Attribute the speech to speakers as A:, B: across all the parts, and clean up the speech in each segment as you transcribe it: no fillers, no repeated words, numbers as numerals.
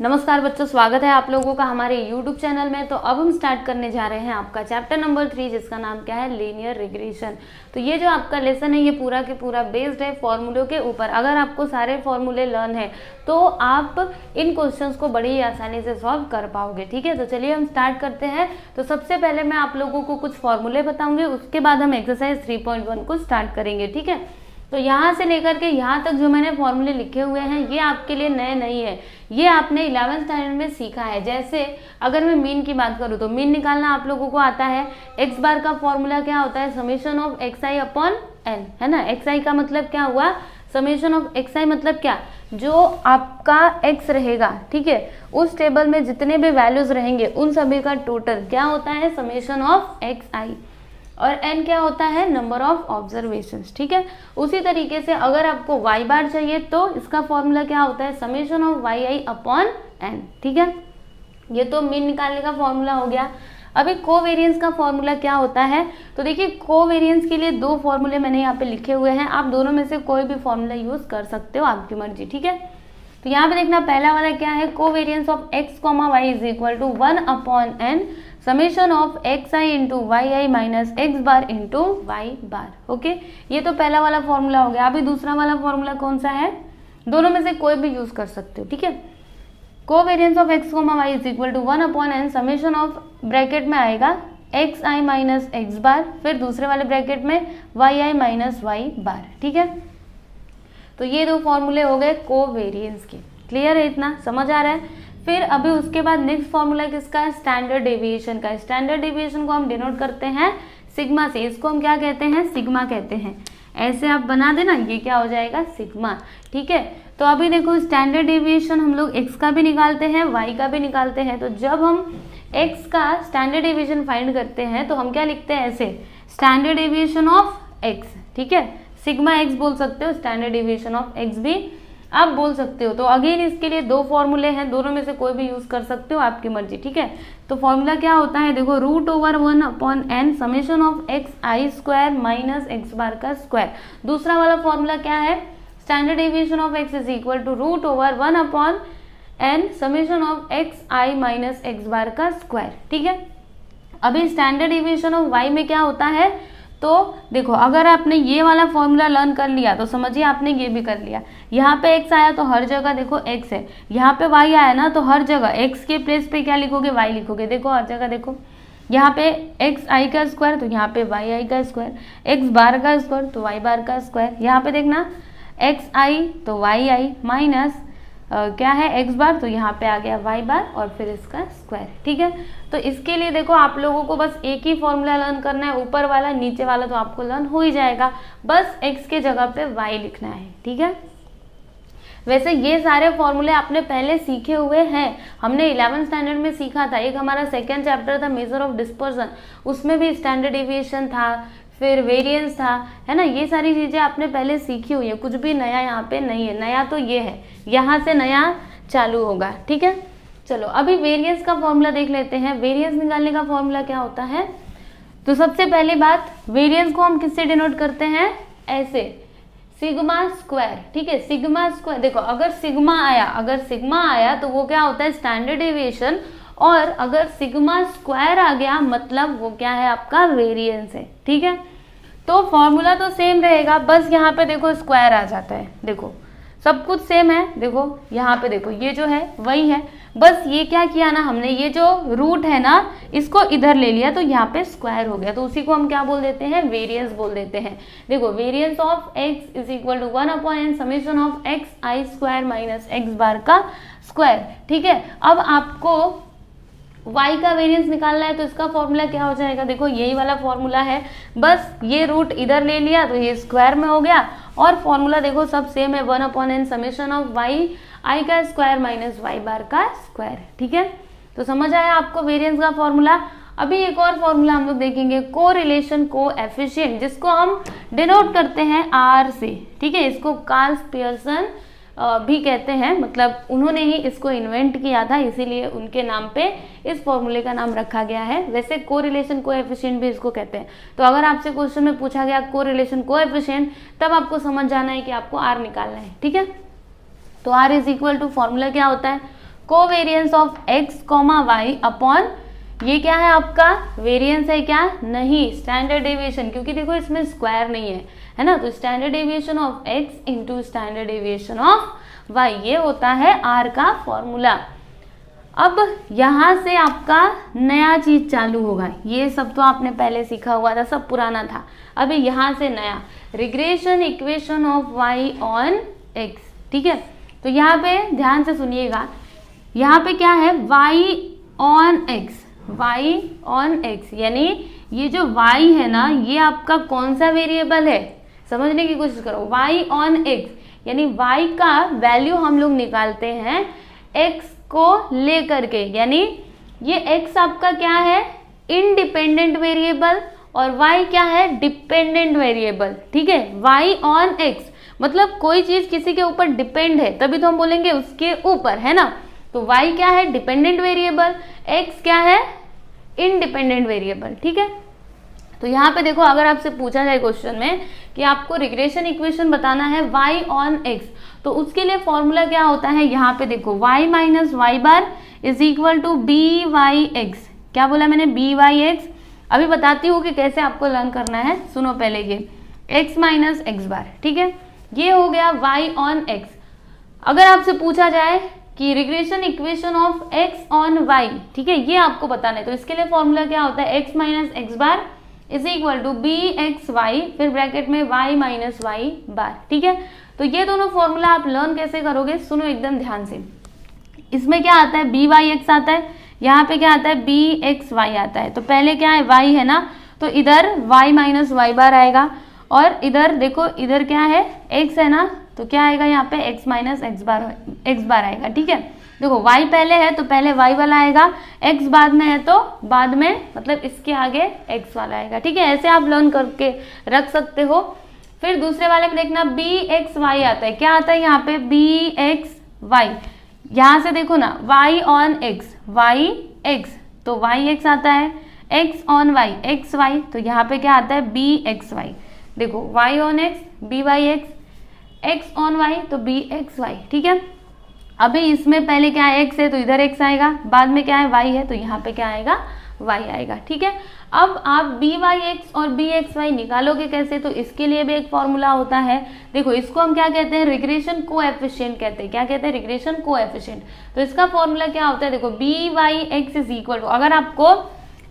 A: नमस्कार बच्चों, स्वागत है आप लोगों का हमारे YouTube चैनल में। तो अब हम स्टार्ट करने जा रहे हैं आपका चैप्टर नंबर 3, जिसका नाम क्या है, लीनियर रिग्रेशन। तो ये जो आपका लेसन है ये पूरा के पूरा बेस्ड है फॉर्मूलों के ऊपर। अगर आपको सारे फॉर्मूले लर्न है तो आप इन क्वेश्चंस को बड़ी ही आसानी से सॉल्व कर पाओगे। ठीक है, तो चलिए हम स्टार्ट करते हैं। तो सबसे पहले मैं आप लोगों को कुछ फॉर्मूले बताऊंगी, उसके बाद हम एक्सरसाइज 3.1 को स्टार्ट करेंगे। ठीक है, तो यहाँ से लेकर के यहाँ तक जो मैंने फॉर्मूले लिखे हुए हैं ये आपके लिए नए नहीं है, ये आपने 11th स्टैंडर्ड में सीखा है। जैसे अगर मैं मीन की बात करूँ तो मीन निकालना आप लोगों को आता है। एक्स बार का फॉर्मूला क्या होता है, summation of x i upon n, है ना। एक्स आई का मतलब क्या हुआ, समेशन ऑफ एक्स आई मतलब क्या, जो आपका एक्स रहेगा, ठीक है, उस टेबल में जितने भी वैल्यूज रहेंगे उन सभी का टोटल क्या होता है, समेशन ऑफ एक्स आई। और n क्या होता है, नंबर ऑफ ऑब्जर्वेशंस। ठीक है, उसी तरीके से अगर आपको y बार चाहिए तो इसका फॉर्मूला क्या होता है, summation of y i upon n। ठीक है, ये तो मीन निकालने का फॉर्मूला हो गया। अभी कोवेरियंस का फॉर्मूला क्या होता है, तो देखिए कोवेरियंस के लिए दो फॉर्मूले मैंने यहाँ पे लिखे हुए हैं, आप दोनों में से कोई भी फॉर्मूला यूज कर सकते हो, आपकी मर्जी। ठीक है, तो यहाँ पे देखना पहला वाला क्या है, covariance of x, y is equal to 1 upon n summation of x i into y i minus x bar into y bar. Okay, ये तो पहला वाला फॉर्मूला हो गया। अभी दूसरा वाला फॉर्मूला कौन सा है, दोनों में से कोई भी यूज कर सकते हो। ठीक है, covariance of x y is equal to 1 upon n summation of bracket में आएगा x i minus x bar, फिर दूसरे वाले ब्रैकेट में y i minus y bar. ठीक है, तो ये दो फॉर्मूले हो गए कोवेरियंस के। क्लियर है, इतना समझ आ रहा है। फिर अभी उसके बाद नेक्स्ट फॉर्मूला किसका है, स्टैंडर्ड डेविएशन का। स्टैंडर्ड डेविएशन को हम डिनोट करते हैं सिग्मा से, इसको हम क्या कहते हैं, सिग्मा कहते हैं। ऐसे आप बना देना, ये क्या हो जाएगा, सिग्मा। ठीक है, तो अभी देखो स्टैंडर्ड डेविएशन हम लोग x का भी निकालते हैं, y का भी निकालते हैं। तो जब हम x का स्टैंडर्ड डेविएशन फाइंड करते हैं तो हम क्या लिखते हैं, ऐसे स्टैंडर्ड डेविएशन ऑफ x। ठीक है, सिग्मा x बोल सकते हो, स्टैंडर्ड डेविएशन ऑफ x भी आप बोल सकते हो। तो अगेन इसके लिए दो फॉर्मूले हैं, दोनों में से कोई भी यूज कर सकते हो, आपकी मर्जी। ठीक है, तो फॉर्मूला क्या होता है, देखो √1 upon n summation of x i square minus x bar का स्क्वायर। दूसरा वाला फॉर्मूला क्या है, standard deviation of x is equal to √1 upon n summation of x i minus x bar का स्क्वायर। ठीक है, अभी स्टैंडर्ड डेविएशन ऑफ y में क्या होता है, तो देखो अगर आपने ये वाला फॉर्मूला लर्न कर लिया तो समझिए आपने ये भी कर लिया। यहाँ पे x आया तो हर जगह देखो x है, यहाँ पे y आया ना तो हर जगह x के प्लेस पे क्या लिखोगे, y लिखोगे। देखो हर जगह देखो, यहाँ पे एक्स आई का स्क्वायर तो यहाँ पे वाई आई का स्क्वायर, एक्स बार का स्क्वायर तो वाई बार का स्क्वायर। यहाँ पे देखना एक्स आई तो वाई आई माइनस क्या है एक्स बार, तो यहाँ पे आ गया वाई बार और फिर इसका स्क्वायर। ठीक है, तो इसके लिए देखो आप लोगों को बस एक ही फॉर्मूला लर्न करना है, ऊपर वाला नीचे वाला तो आपको लर्न हो ही जाएगा, बस एक्स के जगह पे वाई लिखना है। ठीक है, वैसे ये सारे फॉर्मूले आपने पहले सीखे हुए हैं, हमने 11th स्टैंडर्ड में सीखा था। एक हमारा सेकेंड चैप्टर था मेजर ऑफ डिस्पर्सन, उसमें भी स्टैंडर्ड डेविएशन था, फिर वेरिएंस था, है ना। ये सारी चीजें आपने पहले सीखी हुई है, कुछ भी नया यहाँ पे नहीं है। नया तो ये है, यहाँ से नया चालू होगा। ठीक है, चलो अभी वेरिएंस का फॉर्मूला देख लेते हैं। वेरिएंस निकालने का फॉर्मूला क्या होता है, तो सबसे पहली बात वेरिएंस को हम किससे डिनोट करते हैं, ऐसे सिग्मा स्क्वायर। ठीक है, सिग्मा स्क्वायर, देखो अगर सिग्मा आया तो वो क्या होता है, स्टैंडर्ड डेविएशन, और अगर सिग्मा स्क्वायर आ गया मतलब वो क्या है, आपका वेरिएंस है। ठीक है, तो फॉर्मूला तो सेम रहेगा, बस यहाँ पे देखो स्क्वायर आ जाता है। देखो सब कुछ सेम है, देखो यहाँ पे देखो ये जो है वही है, बस ये क्या किया ना हमने, ये जो रूट है ना इसको इधर ले लिया तो यहाँ पे स्क्वायर हो गया, तो उसी को हम क्या बोल देते हैं, वेरिएंस बोल देते हैं। देखो variance of x is equal to 1 upon n summation of x i square minus x bar का स्क्वायर। ठीक है, अब आपको y का वेरिएंस निकालना है तो इसका फॉर्मूला क्या हो जाएगा, देखो यही वाला फॉर्मूला है, बस ये रूट इधर ले लिया तो ये स्क्वायर में हो गया, और फॉर्मूला देखो सब सेम है, 1 upon n summation of y i का स्क्वायर माइनस वाई बार का स्क्वायर। ठीक है, तो समझ आया आपको वेरिएंस का फॉर्मूला। अभी एक और फॉर्मूला हम लोग देखेंगे, कोरिलेशन कोएफिशिएंट, जिसको हम डिनोट करते हैं R से। ठीक है, इसको कार्ल पियर्सन भी कहते हैं, मतलब उन्होंने ही इसको इन्वेंट किया था, इसीलिए उनके नाम पे इस फॉर्मूले का नाम रखा गया है। वैसे कोरिलेशन कोएफिशिएंट भी इसको कहते हैं। तो अगर आपसे क्वेश्चन में पूछा गया कोरिलेशन कोएफिशिएंट, तब आपको समझ जाना है कि आपको R निकालना है। ठीक है, तो R is equal to formula क्या होता है, covariance of x comma y upon, ये क्या है आपका वेरिएंस है क्या, नहीं स्टैंडर्ड डेविएशन, क्योंकि देखो इसमें स्क्वायर नहीं है ना, तो standard deviation of x into standard deviation of y, ये होता है r का फॉर्मूला। अब यहाँ से आपका नया चीज चालू होगा, ये सब तो आपने पहले सीखा हुआ था, सब पुराना था। अभी यहाँ से नया regression equation of y on x, ठीक है। तो यहाँ पे ध्यान से सुनिएगा, यहाँ पे क्या है y on x, y on x, यानी ये जो y है ना, ये आपका कौन सा वेरिएबल है, समझने की कोशिश करो। y ऑन x यानी y का वैल्यू हम लोग निकालते हैं x को लेकर के, यानी ये x आपका क्या है इंडिपेंडेंट वेरिएबल और y क्या है डिपेंडेंट वेरिएबल, ठीक है। y ऑन x मतलब कोई चीज किसी के ऊपर डिपेंड है, तभी तो हम बोलेंगे उसके ऊपर, है ना। तो y क्या है डिपेंडेंट वेरिएबल, x क्या है इंडिपेंडेंट वेरिएबल, ठीक है। तो यहाँ पे देखो, अगर आपसे पूछा जाए क्वेश्चन में कि आपको रिग्रेशन इक्वेशन बताना है y ऑन x, तो उसके लिए फॉर्मूला क्या होता है, यहाँ पे देखो y minus y bar is equal to b y x. क्या बोला मैंने, बी वाई एक्स। अभी बताती हूँ कि कैसे आपको लर्न करना है, सुनो पहले ये x माइनस एक्स बार, ठीक है। ये हो गया y ऑन x। अगर आपसे पूछा जाए कि regression equation of x on y, ठीक है, ये आपको बताना है, तो इसके लिए फॉर्मूला क्या होता है, x minus x bar is equal to b x y, फिर ब्रैकेट में y माइनस वाई बार, ठीक है। तो ये दोनों फॉर्मूला आप लर्न कैसे करोगे, सुनो एकदम ध्यान से। इसमें क्या आता है बी वाई एक्स आता है, यहाँ पे क्या आता है बी एक्स वाई आता है। तो पहले क्या है y है ना, तो इधर y माइनस वाई बार आएगा, और इधर देखो इधर क्या है x है ना, तो क्या आएगा यहाँ पे x माइनस एक्स बार आएगा, ठीक है। देखो y पहले है तो पहले y वाला आएगा, x बाद में है तो बाद में मतलब इसके आगे x वाला आएगा, ठीक है। ऐसे आप लर्न करके रख सकते हो। फिर दूसरे वाले में देखना बी एक्स वाई आता है, क्या आता है यहाँ पे बी एक्स वाई, यहाँ से देखो ना y on x, y x, तो y x आता है, x on y x y, तो यहाँ पे क्या आता है बी एक्स वाई। देखो y on x b y x, x on y तो बी एक्स वाई, ठीक है। अभी इसमें पहले क्या है x है तो इधर x आएगा, बाद में क्या है y है तो यहाँ पे क्या आएगा y आएगा, ठीक है। अब आप बी वाई एक्स और बी एक्स वाई निकालोगे कैसे, तो इसके लिए भी एक फॉर्मूला होता है। देखो इसको हम क्या कहते हैं, रिग्रेशन कोएफिशिएंट कहते हैं। क्या कहते हैं, रिग्रेशन कोएफिशिएंट। तो इसका फॉर्मूला क्या होता है, देखो b y x is equal to, अगर आपको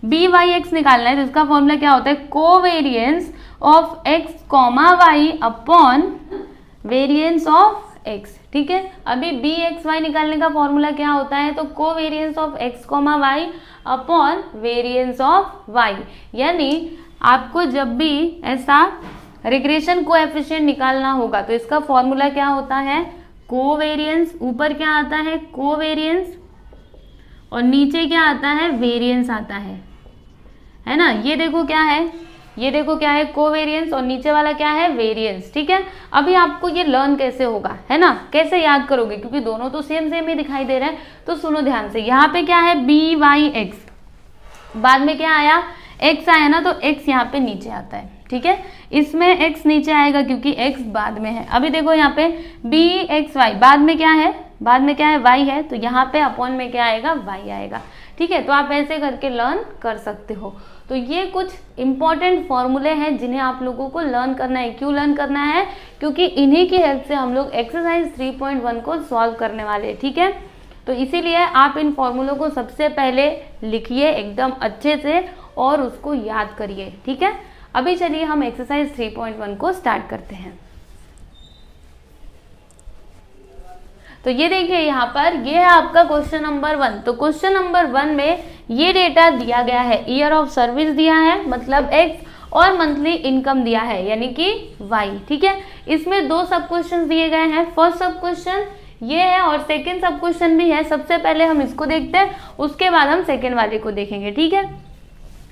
A: बी वाई एक्स निकालना है तो इसका फॉर्मूला क्या होता है, covariance of x comma y upon variance of x, ठीक है। अभी बी एक्स वाई निकालने का फॉर्मूला क्या होता है, तो covariance of x comma y upon variance of y, यानी आपको जब भी ऐसा रिग्रेशन कोएफिशिएंट निकालना होगा तो इसका फॉर्मूला क्या होता है, कोवेरियंस, ऊपर क्या आता है कोवेरियंस और नीचे क्या आता है वेरियंस आता है ना। ये देखो क्या है, ये देखो क्या है कोवेरियंस और नीचे वाला क्या है वेरियंस, ठीक है। अभी आपको ये लर्न कैसे होगा, है ना, कैसे याद करोगे, क्योंकि दोनों तो सेम सेम ही दिखाई दे रहे हैं। तो सुनो ध्यान से, यहाँ पे क्या है बी वाई एक्स, बाद में क्या आया x आया ना, तो x यहाँ पे नीचे आता है, ठीक है। इसमें x नीचे आएगा क्योंकि x बाद में है। अभी देखो यहाँ पे बी एक्स वाई, बाद में क्या है, बाद में क्या है y है, तो यहाँ पे अपॉन में क्या आएगा y आएगा, ठीक है। तो आप ऐसे करके लर्न कर सकते हो। तो ये कुछ इंपॉर्टेंट फॉर्मूले हैं जिन्हें आप लोगों को लर्न करना है। क्यों लर्न करना है, क्योंकि इन्हीं की हेल्प से हम लोग एक्सरसाइज 3.1 को सॉल्व करने वाले हैं, ठीक है। तो इसीलिए आप इन फॉर्मूलों को सबसे पहले लिखिए एकदम अच्छे से और उसको याद करिए, ठीक है। अभी चलिए हम एक्सरसाइज 3.1 को स्टार्ट करते हैं। तो ये देखिए यहाँ पर, ये है आपका क्वेश्चन नंबर 1। तो क्वेश्चन नंबर 1 में ये डेटा दिया गया है, ईयर ऑफ सर्विस दिया है मतलब x, और मंथली इनकम दिया है यानी कि y, ठीक है। इसमें दो सब क्वेश्चन दिए गए हैं, फर्स्ट सब क्वेश्चन ये है और सेकंड सब क्वेश्चन भी है। सबसे पहले हम इसको देखते हैं, उसके बाद हम सेकंड वाले को देखेंगे, ठीक है।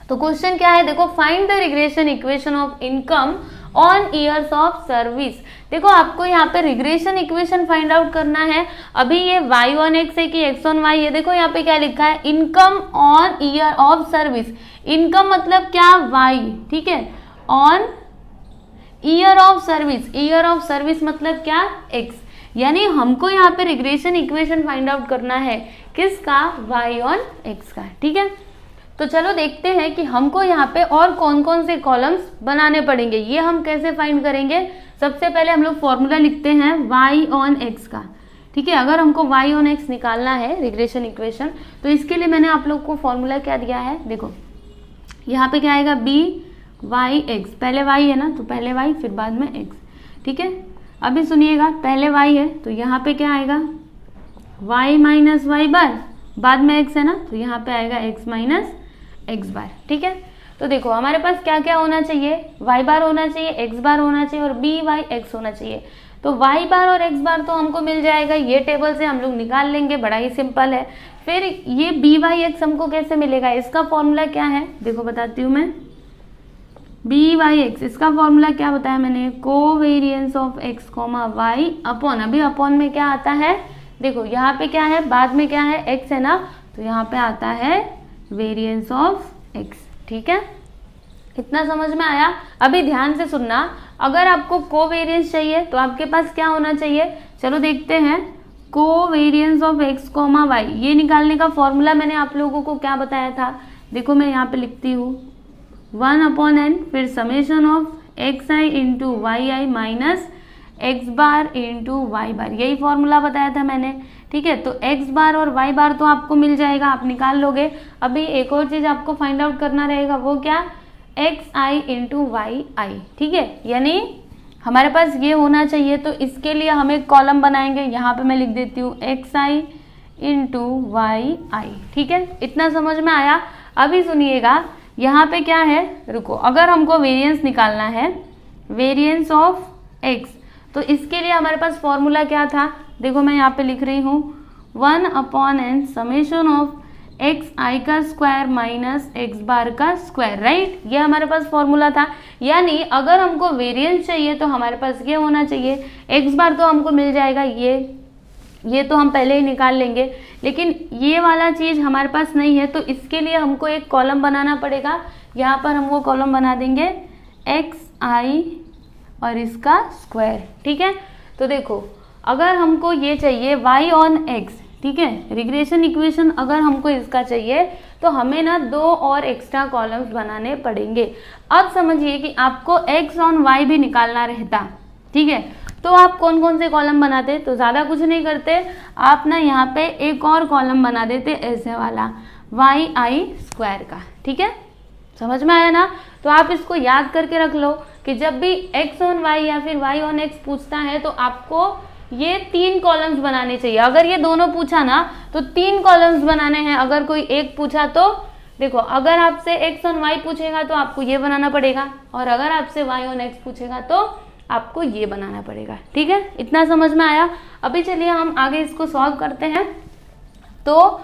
A: तो क्वेश्चन क्या है, देखो find the regression equation of income on years of service. देखो आपको यहाँ पे रिग्रेशन इक्वेशन फाइंड आउट करना है। अभी ये y ऑन x है कि x ऑन y है, देखो यहाँ पे क्या लिखा है, income on year of service. Income मतलब क्या, y, ठीक है, on year of service. Year of service मतलब क्या, x। यानी हमको यहाँ पे रिग्रेशन इक्वेशन फाइंड आउट करना है, किसका, y ऑन x का। ठीक है, तो चलो देखते हैं कि हमको यहाँ पे और कौन कौन से कॉलम्स बनाने पड़ेंगे। ये हम कैसे फाइंड करेंगे, सबसे पहले हम लोग फॉर्मूला लिखते हैं y ऑन x का। ठीक है, अगर हमको y ऑन x निकालना है रिग्रेशन इक्वेशन, तो इसके लिए मैंने आप लोग को फॉर्मूला क्या दिया है, देखो यहाँ पे क्या आएगा, b y x, पहले y है ना तो पहले y फिर बाद में x। ठीक है, अभी सुनिएगा, पहले y है तो यहाँ पे क्या आएगा, y माइनस वाई बार, बाद में x है ना तो यहाँ पे आएगा x माइनस x बार। ठीक है, तो देखो हमारे पास क्या क्या होना चाहिए, y बार होना चाहिए, x बार होना चाहिए और b y x होना चाहिए। तो y बार और x बार तो हमको मिल जाएगा, ये टेबल से हम लोग निकाल लेंगे, बड़ा ही सिंपल है। फिर ये b y x हमको कैसे मिलेगा, इसका फॉर्मूला क्या है, देखो बताती हूँ मैं, b y x, इसका फॉर्मूला क्या बताया मैंने, covariance of x comma y upon, अभी अपॉन में क्या आता है, देखो यहाँ पे क्या है, बाद में क्या है, x है ना, तो यहाँ पे आता है वेरियंस ऑफ x। ठीक है, इतना समझ में आया। अभी ध्यान से सुनना, अगर आपको कोवेरियंस चाहिए तो आपके पास क्या होना चाहिए, चलो देखते हैं, covariance of x comma y, ये निकालने का फॉर्मूला मैंने आप लोगों को क्या बताया था, देखो मैं यहाँ पे लिखती हूँ 1/n, फिर summation of xi into y i minus x bar into y bar, यही फॉर्मूला बताया था मैंने। ठीक है, तो x बार और y बार तो आपको मिल जाएगा, आप निकाल लोगे। अभी एक और चीज आपको फाइंड आउट करना रहेगा, वो क्या, xi इंटू वाई आई। ठीक है, यानी हमारे पास ये होना चाहिए, तो इसके लिए हम एक कॉलम बनाएंगे, यहाँ पे मैं लिख देती हूँ xi इंटू वाई आई। ठीक है, इतना समझ में आया। अभी सुनिएगा, यहाँ पे क्या है, रुको, अगर हमको वेरिएंस निकालना है, वेरिएंस ऑफ x, तो इसके लिए हमारे पास फॉर्मूला क्या था, देखो मैं यहाँ पे लिख रही हूँ 1/n समेशन ऑफ एक्स आई का स्क्वायर माइनस एक्स बार का स्क्वायर, राइट, ये हमारे पास फॉर्मूला था। यानी अगर हमको वेरिएंस चाहिए तो हमारे पास ये होना चाहिए, एक्स बार तो हमको मिल जाएगा, ये तो हम पहले ही निकाल लेंगे, लेकिन ये वाला चीज हमारे पास नहीं है, तो इसके लिए हमको एक कॉलम बनाना पड़ेगा। यहाँ पर हम वो कॉलम बना देंगे एक्स आई और इसका स्क्वायर। ठीक है, तो देखो अगर हमको ये चाहिए y ऑन x, ठीक है, रिग्रेशन इक्वेशन अगर हमको इसका चाहिए तो हमें ना 2 और एक्स्ट्रा कॉलम्स बनाने पड़ेंगे। अब समझिए कि आपको x ऑन y भी निकालना रहता, ठीक है, तो आप कौन कौन से कॉलम बनाते, तो ज़्यादा कुछ नहीं करते, आप ना यहाँ पे एक और कॉलम बना देते ऐसे वाला वाई आई स्क्वायर का। ठीक है, समझ में आया ना। तो आप इसको याद करके रख लो कि जब भी x ऑन y या फिर y ऑन x पूछता है तो आपको ये 3 कॉलम्स बनाने चाहिए। अगर ये दोनों पूछा ना तो 3 कॉलम्स बनाने हैं, अगर कोई एक पूछा तो देखो, अगर आपसे x ऑन y पूछेगा तो आपको ये बनाना पड़ेगा, और अगर आपसे y ऑन x पूछेगा तो आपको ये बनाना पड़ेगा। ठीक है, इतना समझ में आया। अभी चलिए हम आगे इसको सॉल्व करते हैं। तो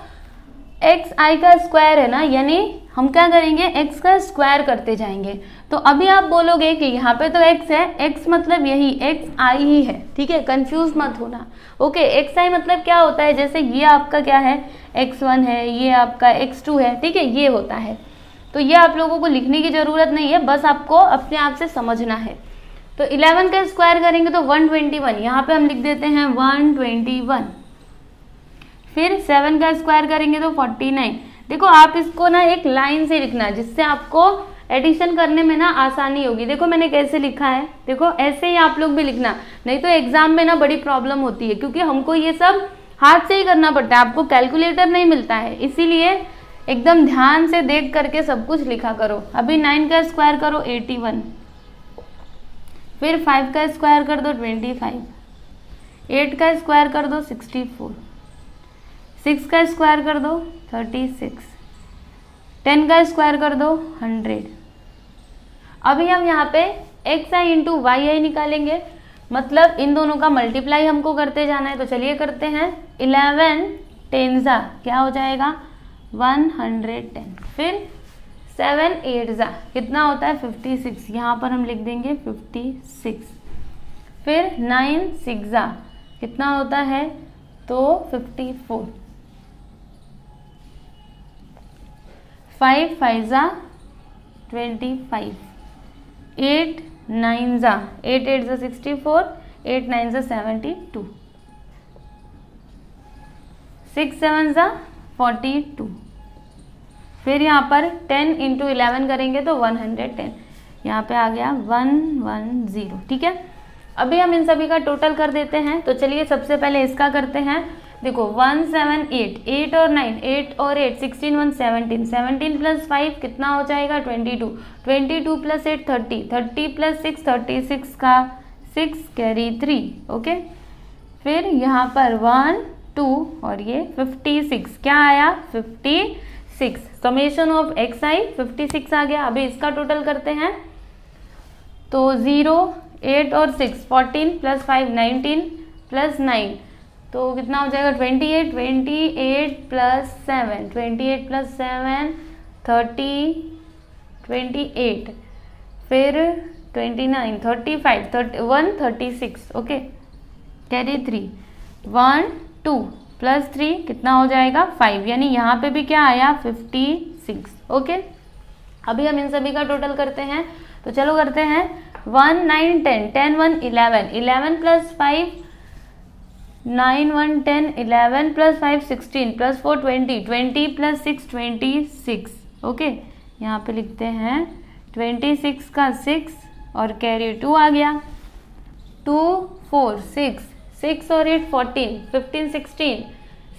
A: एक्स आई का स्क्वायर है ना, यानी हम क्या करेंगे, x का स्क्वायर करते जाएंगे। तो अभी आप बोलोगे कि यहाँ पे तो x है, x मतलब यही एक्स आई ही है। ठीक है, कंफ्यूज मत होना। ओके, एक्स आई मतलब क्या होता है, जैसे ये आपका क्या है, x1 है, ये आपका x2 है, ठीक है, ये होता है। तो ये आप लोगों को लिखने की जरूरत नहीं है, बस आपको अपने आप से समझना है। तो 11 का स्क्वायर करेंगे तो 121, यहाँ पे हम लिख देते हैं 121। फिर 7 का स्क्वायर करेंगे तो 49। देखो आप इसको ना एक लाइन से लिखना, जिससे आपको एडिशन करने में ना आसानी होगी। देखो मैंने कैसे लिखा है, देखो ऐसे ही आप लोग भी लिखना, नहीं तो एग्जाम में ना बड़ी प्रॉब्लम होती है, क्योंकि हमको ये सब हाथ से ही करना पड़ता है, आपको कैलकुलेटर नहीं मिलता है, इसीलिए एकदम ध्यान से देख करके सब कुछ लिखा करो। अभी 9 का स्क्वायर करो 81, फिर 5 का स्क्वायर कर दो 25, 8 का स्क्वायर कर दो 64, 6 का स्क्वायर कर दो 36, 10 का स्क्वायर कर दो 100। अभी हम यहाँ पे एक्स आई इंटू वाई आई निकालेंगे, मतलब इन दोनों का मल्टीप्लाई हमको करते जाना है। तो चलिए करते हैं, 11 10 क्या हो जाएगा 110, फिर 7 8 कितना होता है 56, यहाँ पर हम लिख देंगे 56, फिर 9 6 कितना होता है तो 54, 5 5 25, 8 9 8 8 64, 8 9 72। 6 7 ज़ा 42। फिर यहाँ पर 10 × 11 करेंगे तो 110, यहाँ पे आ गया 110। ठीक है, अभी हम इन सभी का टोटल कर देते हैं। तो चलिए सबसे पहले इसका करते हैं। देखो 1 7 8, 8 और 9, 8 और 8 16 1 17, 17 + 5 कितना हो जाएगा 22, 22 + 8 30, 30 + 6 36 का 6 कैरी 3। ओके, फिर यहाँ पर 1 2 और ये 56, क्या आया 56। समेशन ऑफ xi 56 आ गया। अभी इसका टोटल करते हैं। तो 0 8 और 6 14 + 5 19 + 9 तो कितना हो जाएगा 28, 28 + 7 28 + 7 30, 28, फिर 29 35 31 36। ओके, कैरी 3 1 2 + 3 कितना हो जाएगा 5, यानी यहाँ पे भी क्या आया 56। ओके, अभी हम इन सभी का टोटल करते हैं। तो चलो करते हैं। 1 9 10, 10 1 11, 11 + 5 9 1 10, 11 + 5 16 + 4 20, 20 + 6 26। ओके, यहाँ पे लिखते हैं 26 का 6 और कैरी 2 आ गया। 2 4 6, 6 और 8 14, 15 16,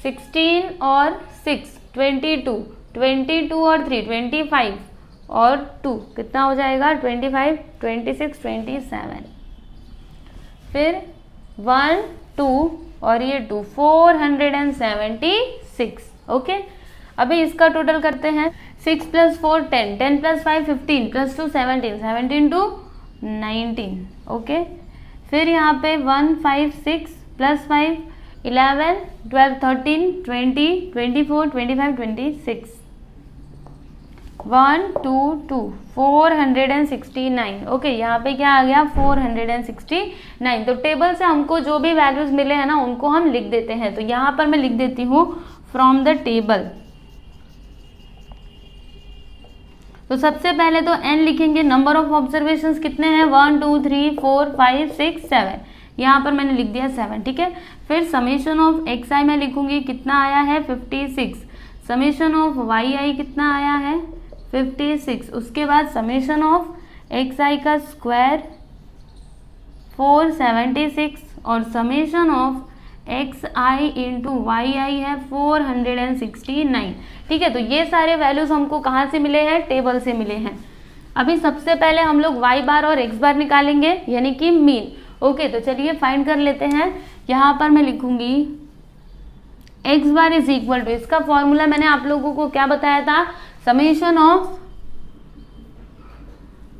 A: 16 और 6 22, 22 और 3 25 और 2 कितना हो जाएगा 25 26 27। फिर 1 2 और ये 2 476। ओके, अभी इसका टोटल करते हैं। 6 + 4 10, 10 + 5 15 + 2 17, 17 2 19। ओके, फिर यहाँ पे 1 5 6 + 5 11 12 13 20 24 25 26। 1 2 2 469। ओके, यहाँ पे क्या आ गया 469। तो टेबल से हमको जो भी वैल्यूज मिले हैं ना उनको हम लिख देते हैं। तो यहाँ पर मैं लिख देती हूँ फ्रॉम द टेबल। तो सबसे पहले तो n लिखेंगे। नंबर ऑफ ऑब्जर्वेशंस कितने हैं 1 2 3 4 5 6 7, यहाँ पर मैंने लिख दिया 7। ठीक है, फिर समेशन ऑफ xi मैं लिखूंगी कितना आया है 56। समेशन ऑफ yi कितना आया है 56। उसके बाद समेशन ऑफ xi का स्क्वायर 476 और समेशन ऑफ xi × yi है 469। ठीक है, तो ये सारे वैल्यूज हमको कहाँ से मिले हैं टेबल से मिले हैं। अभी सबसे पहले हम लोग y बार और x बार निकालेंगे, यानी कि मीन। ओके, तो चलिए फाइंड कर लेते हैं। यहाँ पर मैं लिखूंगी x bar is equal to, इसका फॉर्मूला मैंने आप लोगों को क्या बताया था, summation of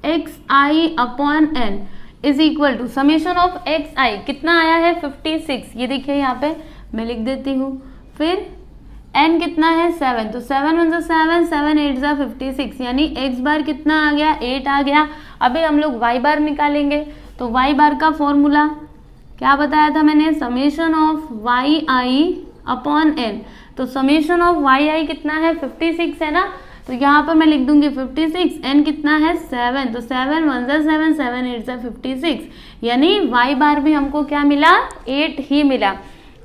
A: xi upon n is equal to summation of xi कितना आया है 56। ये देखिए यहाँ पे मैं लिख देती हूँ। फिर n कितना है 7, तो 7 1 7 7 8 56, यानी x बार कितना आ गया 8 आ गया। अभी हम लोग y बार निकालेंगे। तो y बार का फॉर्मूला क्या बताया था मैंने, summation of yi upon n। तो समेशन ऑफ yi कितना है 56 है ना, तो यहाँ पर मैं लिख दूंगी 56, n कितना है 7, तो 7 1 7 7 8 56, यानी y बार भी हमको क्या मिला 8 ही मिला।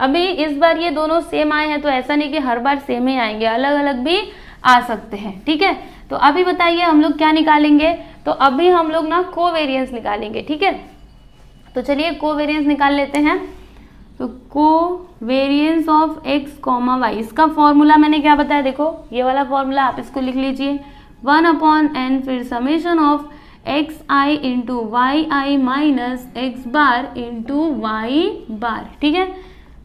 A: अभी इस बार ये दोनों सेम आए हैं, तो ऐसा नहीं कि हर बार सेम ही आएंगे, अलग अलग भी आ सकते हैं। ठीक है, तो अभी बताइए हम लोग क्या निकालेंगे। तो अभी हम लोग ना कोवेरिएंस निकालेंगे। ठीक है, तो चलिए कोवेरिएंस निकाल लेते हैं। तो कोवेरिएंस ऑफ x, y, इसका फॉर्मूला मैंने क्या बताया, देखो ये वाला फॉर्मूला आप इसको लिख लीजिए 1/n, फिर summation of xi × yi minus x bar × y बार। ठीक है,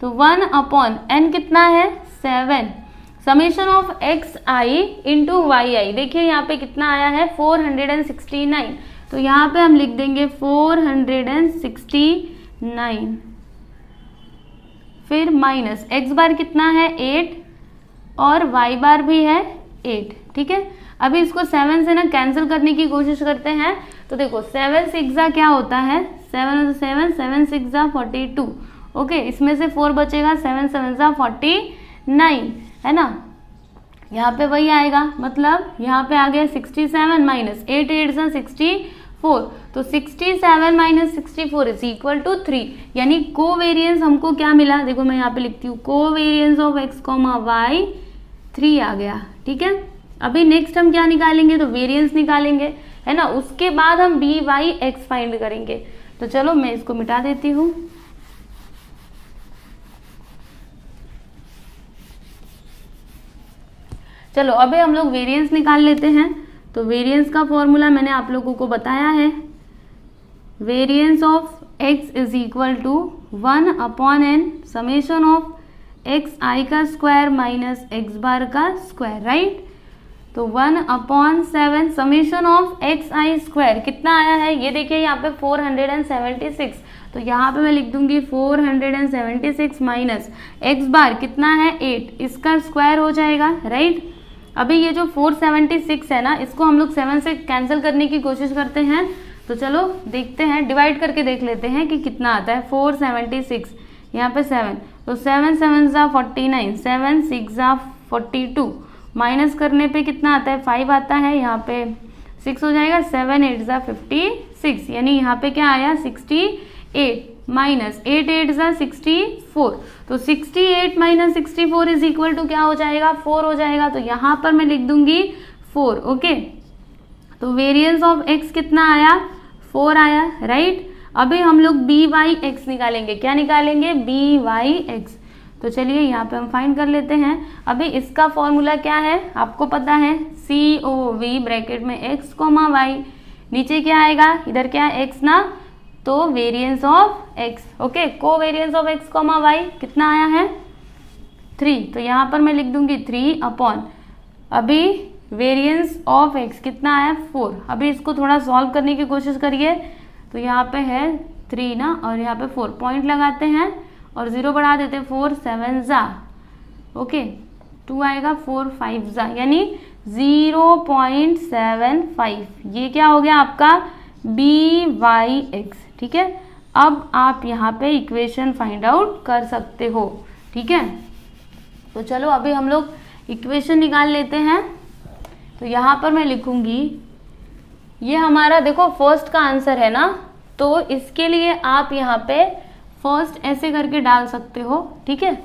A: तो 1/n कितना है 7, समेशन ऑफ xi × yi, देखिए यहाँ पे कितना आया है 469, तो यहाँ पे हम लिख देंगे 469। फिर माइनस x बार कितना है 8 और y बार भी है 8। ठीक है, अभी इसको 7 से ना कैंसिल करने की कोशिश करते हैं। तो देखो 7 6 क्या होता है 7 7 7 6 42। ओके, इसमें से 4 बचेगा, 7 7 49 है ना, यहाँ पे वही आएगा, मतलब यहाँ पे आ गया 67 माइनस 8 8 64 4। तो 67 माइनस 64 इज इक्वल टू 3, यानी कोवेरियंस हमको क्या मिला, देखो मैं यहाँ पे लिखती हूँ कोवेरियंस ऑफ x, y 3 आ गया। ठीक है, अभी नेक्स्ट हम क्या निकालेंगे, तो वेरियंस निकालेंगे, है ना। उसके बाद हम बी वाई एक्स फाइंड करेंगे। तो चलो मैं इसको मिटा देती हूँ। चलो अभी हम लोग वेरिएंस निकाल लेते हैं। तो वेरिएंस का फॉर्मूला मैंने आप लोगों को बताया है, variance of x is equal to 1/n summation of xi का स्क्वायर माइनस x बार का स्क्वायर, राइट। तो 1/7 समेशन ऑफ xi स्क्वायर कितना आया है, ये देखिए यहाँ पे 476। तो यहाँ पे मैं लिख दूंगी 476 माइनस x बार कितना है 8, इसका स्क्वायर हो जाएगा, राइट। अभी ये जो 476 है ना, इसको हम लोग 7 से कैंसिल करने की कोशिश करते हैं। तो चलो देखते हैं, डिवाइड करके देख लेते हैं कि कितना आता है। 476 यहाँ पे 7, तो 7 7 ज़ा 49, 7 6 ज़ा 42, माइनस करने पे कितना आता है 5 आता है, यहाँ पे 6 हो जाएगा, 7 8 ज़ा 56, यानी यहाँ पे क्या आया 68 माइनस 8 8 ज़ा 64। तो 68 माइनस 64 इज इक्वल टू क्या हो जाएगा 4 हो जाएगा। तो यहाँ पर मैं लिख दूंगी 4, ओके। तो वेरिएंस ऑफ x कितना आया 4 आया, राइट। अभी हम लोग बी वाई एक्स निकालेंगे, क्या निकालेंगे बी वाई एक्स। तो चलिए यहाँ पे हम फाइंड कर लेते हैं। अभी इसका फॉर्मूला क्या है आपको पता है, COV ब्रैकेट में x, y, नीचे क्या आएगा, इधर क्या है x ना, तो वेरिएंस ऑफ x, ओके। को वेरिएंस ऑफ x, y कितना आया है 3, तो यहाँ पर मैं लिख दूंगी 3 अपॉन, अभी वेरिएंस ऑफ x कितना आया 4। अभी इसको थोड़ा सॉल्व करने की कोशिश करिए। तो यहाँ पे है 3 ना, और यहाँ पे 4, पॉइंट लगाते हैं और 0 बढ़ा देते हैं, 4 7 ज़ा, ओके, 2 आएगा, 4 5 ज़ा, यानी 0.75। ये क्या हो गया आपका बी वाई एक्स, ठीक है। अब आप यहाँ पे इक्वेशन फाइंड आउट कर सकते हो, ठीक है। तो चलो अभी हम लोग इक्वेशन निकाल लेते हैं। तो यहाँ पर मैं लिखूंगी, ये हमारा देखो फर्स्ट का आंसर है ना, तो इसके लिए आप यहाँ पे फर्स्ट ऐसे करके डाल सकते हो, ठीक है।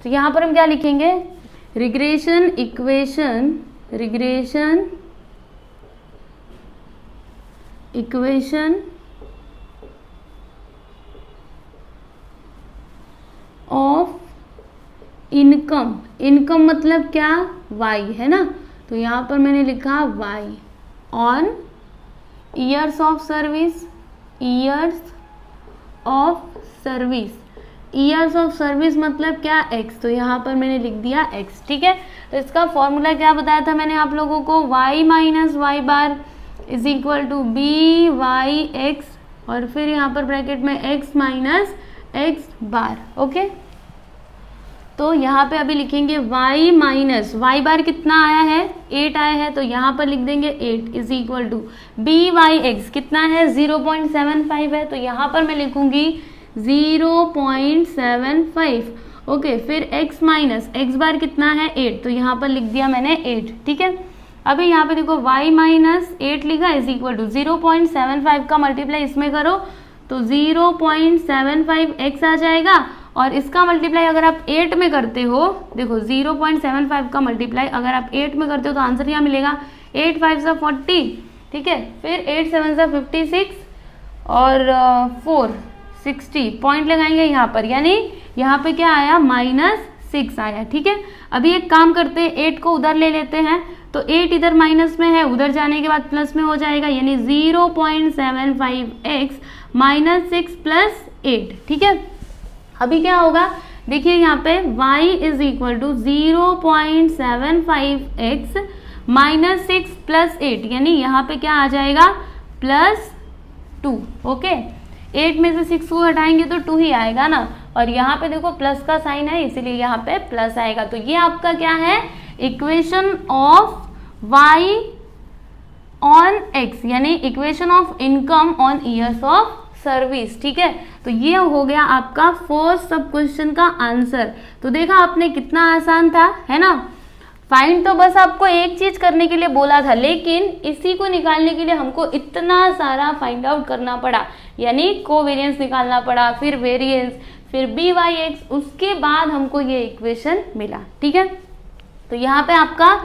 A: तो यहाँ पर हम क्या लिखेंगे, regression equation, regression equation of income, income मतलब क्या y है ना, तो यहाँ पर मैंने लिखा y on years of service, years of service, years of service मतलब क्या x, तो यहाँ पर मैंने लिख दिया x, ठीक है। तो इसका फॉर्मूला क्या बताया था मैंने आप लोगों को, y minus y bar is equal to b y x, और फिर यहाँ पर ब्रैकेट में x minus x bar, okay. तो यहाँ पे अभी लिखेंगे y माइनस वाई बार कितना आया है 8 आया है, तो यहाँ पर लिख देंगे 8 is equal to b y x कितना है 0.75 है, तो यहाँ पर मैं लिखूंगी 0.75, ओके। फिर x माइनस एक्स बार कितना है 8, तो यहाँ पर लिख दिया मैंने 8, ठीक है। अभी यहाँ पे देखो y माइनस 8 लिखा इज इक्वल टू 0.75 का मल्टीप्लाई इसमें करो तो 0.75x आ जाएगा, और इसका मल्टीप्लाई अगर आप 8 में करते हो, देखो 0.75 का मल्टीप्लाई अगर आप 8 में करते हो तो आंसर क्या मिलेगा 8 5 सा 40, ठीक है। फिर 8 7 सा 56 और 4 60, पॉइंट लगाएंगे यहाँ पर, यानी यहाँ पे क्या आया -6 आया, ठीक है। अभी एक काम करते हैं, 8 को उधर ले लेते हैं, तो 8 इधर माइनस में है, उधर जाने के बाद प्लस में हो जाएगा, यानी 0.75x माइनस 6 प्लस 8, ठीक है। अभी क्या होगा देखिए यहाँ पे y is equal to 0.75x minus 6 plus 8, यानी यहाँ पे क्या आ जाएगा +2, ओके। 8 में से 6 को हटाएंगे तो 2 ही आएगा ना, और यहाँ पे देखो प्लस का साइन है इसीलिए यहाँ पे प्लस आएगा। तो ये आपका क्या है equation of y on x, यानी equation of income on years of service, ठीक है। तो ये हो गया आपका फर्स्ट सब क्वेश्चन का आंसर। तो देखा आपने कितना आसान था, है ना। फाइंड तो बस आपको एक चीज करने के लिए बोला था, लेकिन इसी को निकालने के लिए हमको इतना सारा फाइंड आउट करना पड़ा, यानी कोवेरिएंस निकालना पड़ा, फिर वेरिएंस, फिर BY(x), उसके बाद हमको ये इक्वेशन मिला। ठीक है, तो यहाँ पे आपका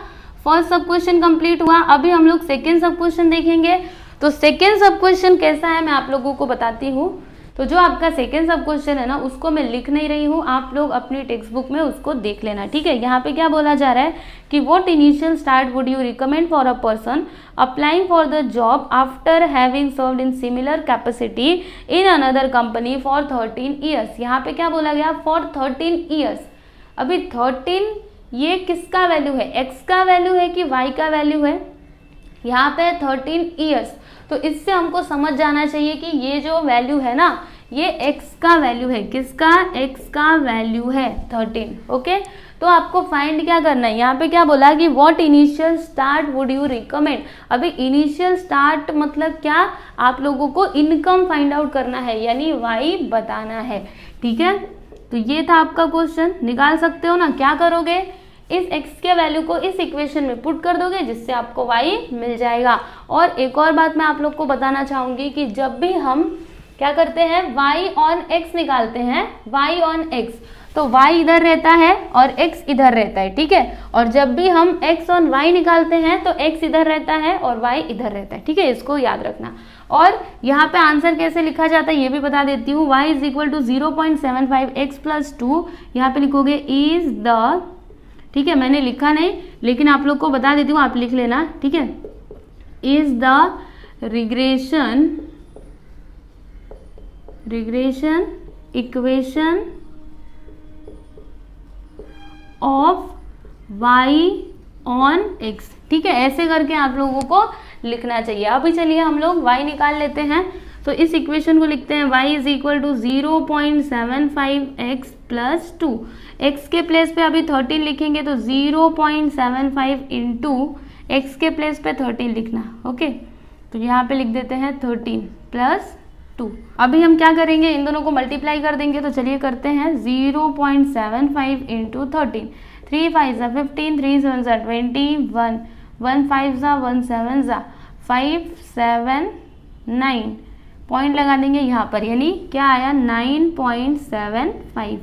A: फर्स्ट सब क्वेश्चन कंप्लीट हुआ। अभी हम लोग सेकेंड सब क्वेश्चन देखेंगे। तो सेकेंड सब क्वेश्चन कैसा है मैं आप लोगों को बताती हूँ। तो जो आपका सेकेंड सब क्वेश्चन है ना, उसको मैं लिख नहीं रही हूँ, आप लोग अपनी टेक्स्ट बुक में उसको देख लेना। ठीक है, यहाँ पे क्या बोला जा रहा है कि what initial start would you recommend for a person applying for the job after having served in similar capacity in another company for 13 years. यहाँ पे क्या बोला गया, फॉर 13 ईयर्स। अभी 13 ये किसका वैल्यू है, x का वैल्यू है कि y का वैल्यू है, यहाँ पे 13 ईयर्स। तो इससे हमको समझ जाना चाहिए कि ये जो वैल्यू है ना, ये x का वैल्यू है, किसका, x का वैल्यू है 13। ओके, तो आपको फाइंड क्या करना है, यहाँ पे क्या बोला कि what initial start would you recommend. अभी इनिशियल स्टार्ट मतलब क्या, आप लोगों को इनकम फाइंड आउट करना है, यानी y बताना है। ठीक है, तो ये था आपका क्वेश्चन, निकाल सकते हो ना। क्या करोगे, इस x के वैल्यू को इस इक्वेशन में पुट कर दोगे, जिससे आपको y मिल जाएगा। और एक और बात मैं आप लोग को बताना चाहूंगी कि जब भी हम क्या करते हैं, y ऑन x निकालते हैं, y ऑन x, तो y इधर रहता है और x इधर रहता है। ठीक है, और जब भी हम x ऑन y निकालते हैं तो x इधर रहता है और y इधर रहता है। ठीक है, इसको याद रखना। और यहाँ पे आंसर कैसे लिखा जाता है ये भी बता देती हूँ। y is equal to 0.75x plus 2, यहाँ पे लिखोगे इज द, ठीक है, मैंने लिखा नहीं लेकिन आप लोग को बता देती हूँ, आप लिख लेना। ठीक है, is the regression equation of y on x। ठीक है, ऐसे करके आप लोगों को लिखना चाहिए। अभी चलिए हम लोग y निकाल लेते हैं। तो इस इक्वेशन को लिखते हैं, y is equal to 0.75x plus 2। x के प्लेस पे अभी 13 लिखेंगे तो 0.75 इंटू x के प्लेस पे 13 लिखना। ओके, तो यहाँ पे लिख देते हैं 13 प्लस 2। अभी हम क्या करेंगे, इन दोनों को मल्टीप्लाई कर देंगे। तो चलिए करते हैं, 0.75 इंटू 13, 3 5 ज़ा 15, 3 7 ज़ा 21, 1 5 ज़ा 1 7 ज़ा 5 7 9, पॉइंट लगा देंगे यहाँ पर, यानी क्या आया 9.75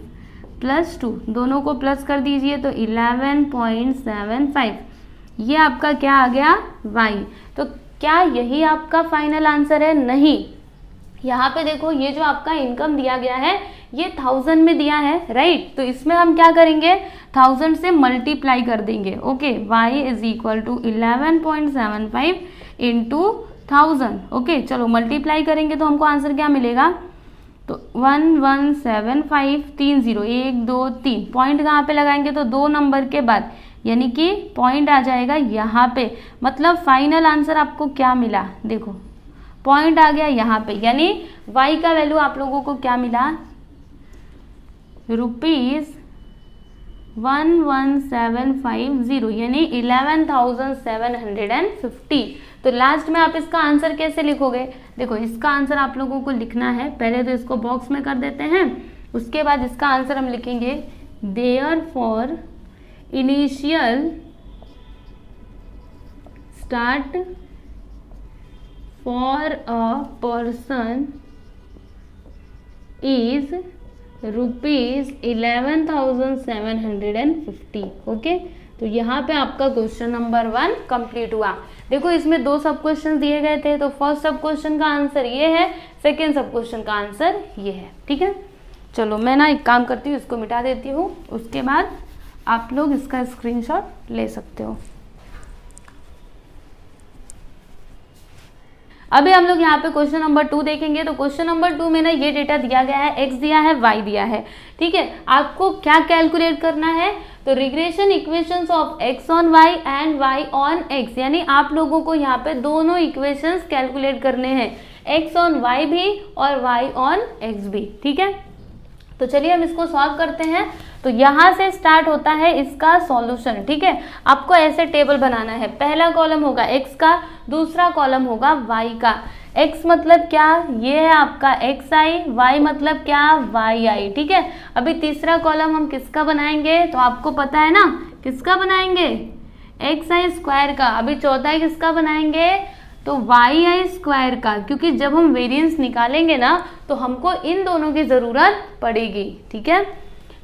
A: प्लस 2, दोनों को प्लस कर दीजिए तो 11.75। ये आपका क्या आ गया, y। तो क्या यही आपका फाइनल आंसर है? नहीं, यहाँ पे देखो ये जो आपका इनकम दिया गया है ये 1000 में दिया है, राइट। तो इसमें हम क्या करेंगे, 1000 से मल्टीप्लाई कर देंगे। Okay, y is equal to 11.75 into 1000। Okay, चलो मल्टीप्लाई करेंगे तो हमको आंसर क्या मिलेगा, तो 117530, 1 2 3, पॉइंट कहाँ पे लगाएंगे, तो 2 नंबर के बाद, यानी कि पॉइंट आ जाएगा यहाँ पे। मतलब फाइनल आंसर आपको क्या मिला, देखो पॉइंट आ गया यहाँ पे, यानी y का वैल्यू आप लोगों को क्या मिला, ₹11,750, यानी 11,750। तो लास्ट में आप इसका आंसर कैसे लिखोगे, देखो इसका आंसर आप लोगों को लिखना है, पहले तो इसको बॉक्स में कर देते हैं, उसके बाद इसका आंसर हम लिखेंगे, therefore initial start for a person is ₹11,750। Okay, तो यहाँ पे आपका क्वेश्चन नंबर 1 कंप्लीट हुआ। देखो इसमें 2 सब क्वेश्चन दिए गए थे, तो फर्स्ट सब क्वेश्चन का आंसर ये है, सेकेंड सब क्वेश्चन का आंसर ये है। ठीक है, चलो मैं ना एक काम करती हूँ, इसको मिटा देती हूँ, उसके बाद आप लोग इसका स्क्रीनशॉट ले सकते हो। अभी हम लोग यहाँ पे क्वेश्चन नंबर 2 देखेंगे। तो क्वेश्चन नंबर 2 में ना ये डेटा दिया गया है, x दिया है, y दिया है। ठीक है, आपको क्या कैलकुलेट करना है, तो regression equations of x on y and y on x, यानी आप लोगों को यहाँ पे दोनों इक्वेशंस कैलकुलेट करने हैं, x ऑन y भी और y ऑन x भी। ठीक है, तो चलिए हम इसको सॉल्व करते हैं। तो यहाँ से स्टार्ट होता है इसका सॉल्यूशन। ठीक है, आपको ऐसे टेबल बनाना है, पहला कॉलम होगा x का, दूसरा कॉलम होगा y का। x मतलब क्या, ये है आपका xi, y मतलब क्या, yi। ठीक है, अभी तीसरा कॉलम हम किसका बनाएंगे, तो आपको पता है ना किसका बनाएंगे, एक्स आई स्क्वायर का। अभी चौथाई किसका बनाएंगे, तो वाई आई स्क्वायर का, क्योंकि जब हम वेरिएंस निकालेंगे ना तो हमको इन दोनों की ज़रूरत पड़ेगी। ठीक है,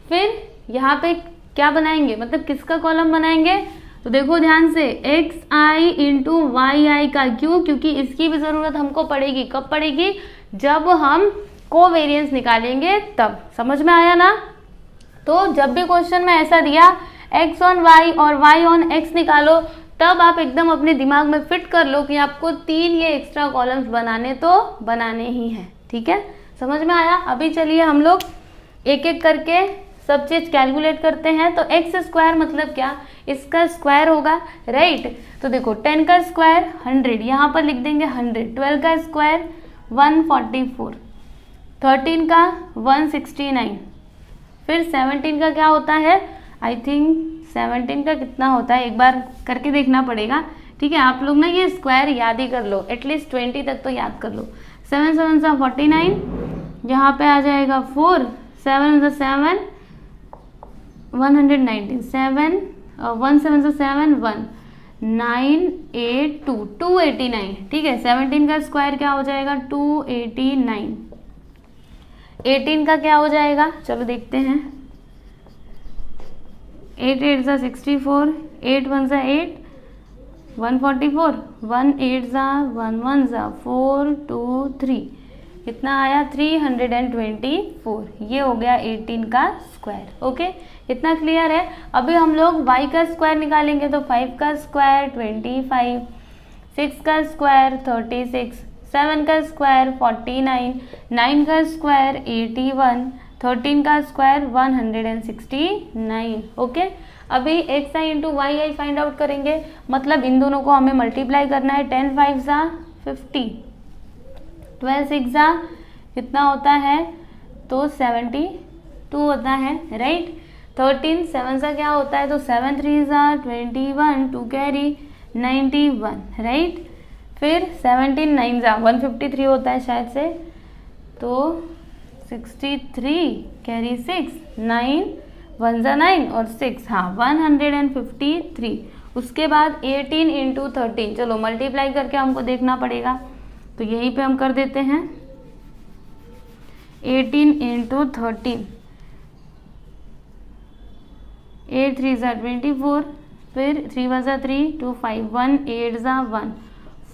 A: फिर यहाँ पे क्या बनाएंगे, मतलब किसका कॉलम बनाएंगे, तो देखो ध्यान से, x i into y i का। क्यों, क्योंकि इसकी भी ज़रूरत हमको पड़ेगी। कब पड़ेगी, जब हम कोवेरिएंस निकालेंगे तब। समझ में आया ना। तो जब भी क्वेश्चन में ऐसा दिया x ऑन y और y ऑन x निकालो, तब आप एकदम अपने दिमाग में फिट कर लो कि आपको 3 ये एक्स्ट्रा कॉलम्स बनाने तो बनाने ही हैं। ठीक है, समझ में आया। अभी चलिए हम लोग एक एक करके सब चीज़ कैलकुलेट करते हैं। तो एक्स स्क्वायर मतलब क्या, इसका स्क्वायर होगा, राइट। तो देखो 10 का स्क्वायर 100, यहाँ पर लिख देंगे 100। 12 का स्क्वायर 144, 13 का 169, फिर 17 का क्या होता है, आई थिंक 17 का कितना होता है एक बार करके देखना पड़ेगा। ठीक है, आप लोग ना ये स्क्वायर याद ही कर लो, एटलीस्ट 20 तक तो याद कर लो। 7 7 सा 49, यहाँ पे आ जाएगा 4, 7 7 119, 7 1 7 से 7 1 9 8 2 289। ठीक है, 17 का स्क्वायर क्या हो जाएगा, 289। 18 का क्या हो जाएगा, चलो देखते हैं। 8 8 सा 64, 8 1 सा 8 144, 1 8 सा 1 1 सा 4 2 3, कितना आया 324। ये हो गया 18 का स्क्वायर। ओके, इतना क्लियर है। अभी हम लोग y का स्क्वायर निकालेंगे। तो 5 का स्क्वायर 25, 6 का स्क्वायर 36, 7 का स्क्वायर 49, 9 का स्क्वायर 81, 13 का स्क्वायर 169। ओके, अभी x i into y i find out करेंगे, मतलब इन दोनों को हमें मल्टीप्लाई करना है। 10 5 सा 50, 12 6 सा कितना होता है, तो 72 होता है, राइट। 13 7 सा क्या होता है, तो 7 3 सा 21, 2 कैरी 91, राइट। फिर 17 9 सा 153 होता है शायद से, तो 63 कैरी 6, 9 1 सा 9 और 6, हाँ 153। उसके बाद 18 इंटू 13, चलो मल्टीप्लाई करके हमको देखना पड़ेगा, तो यहीं पे हम कर देते हैं। 18 इंटू 13, 8 3 सा 24, फिर 3 1 सा 3 2 5, 1 8 सा 1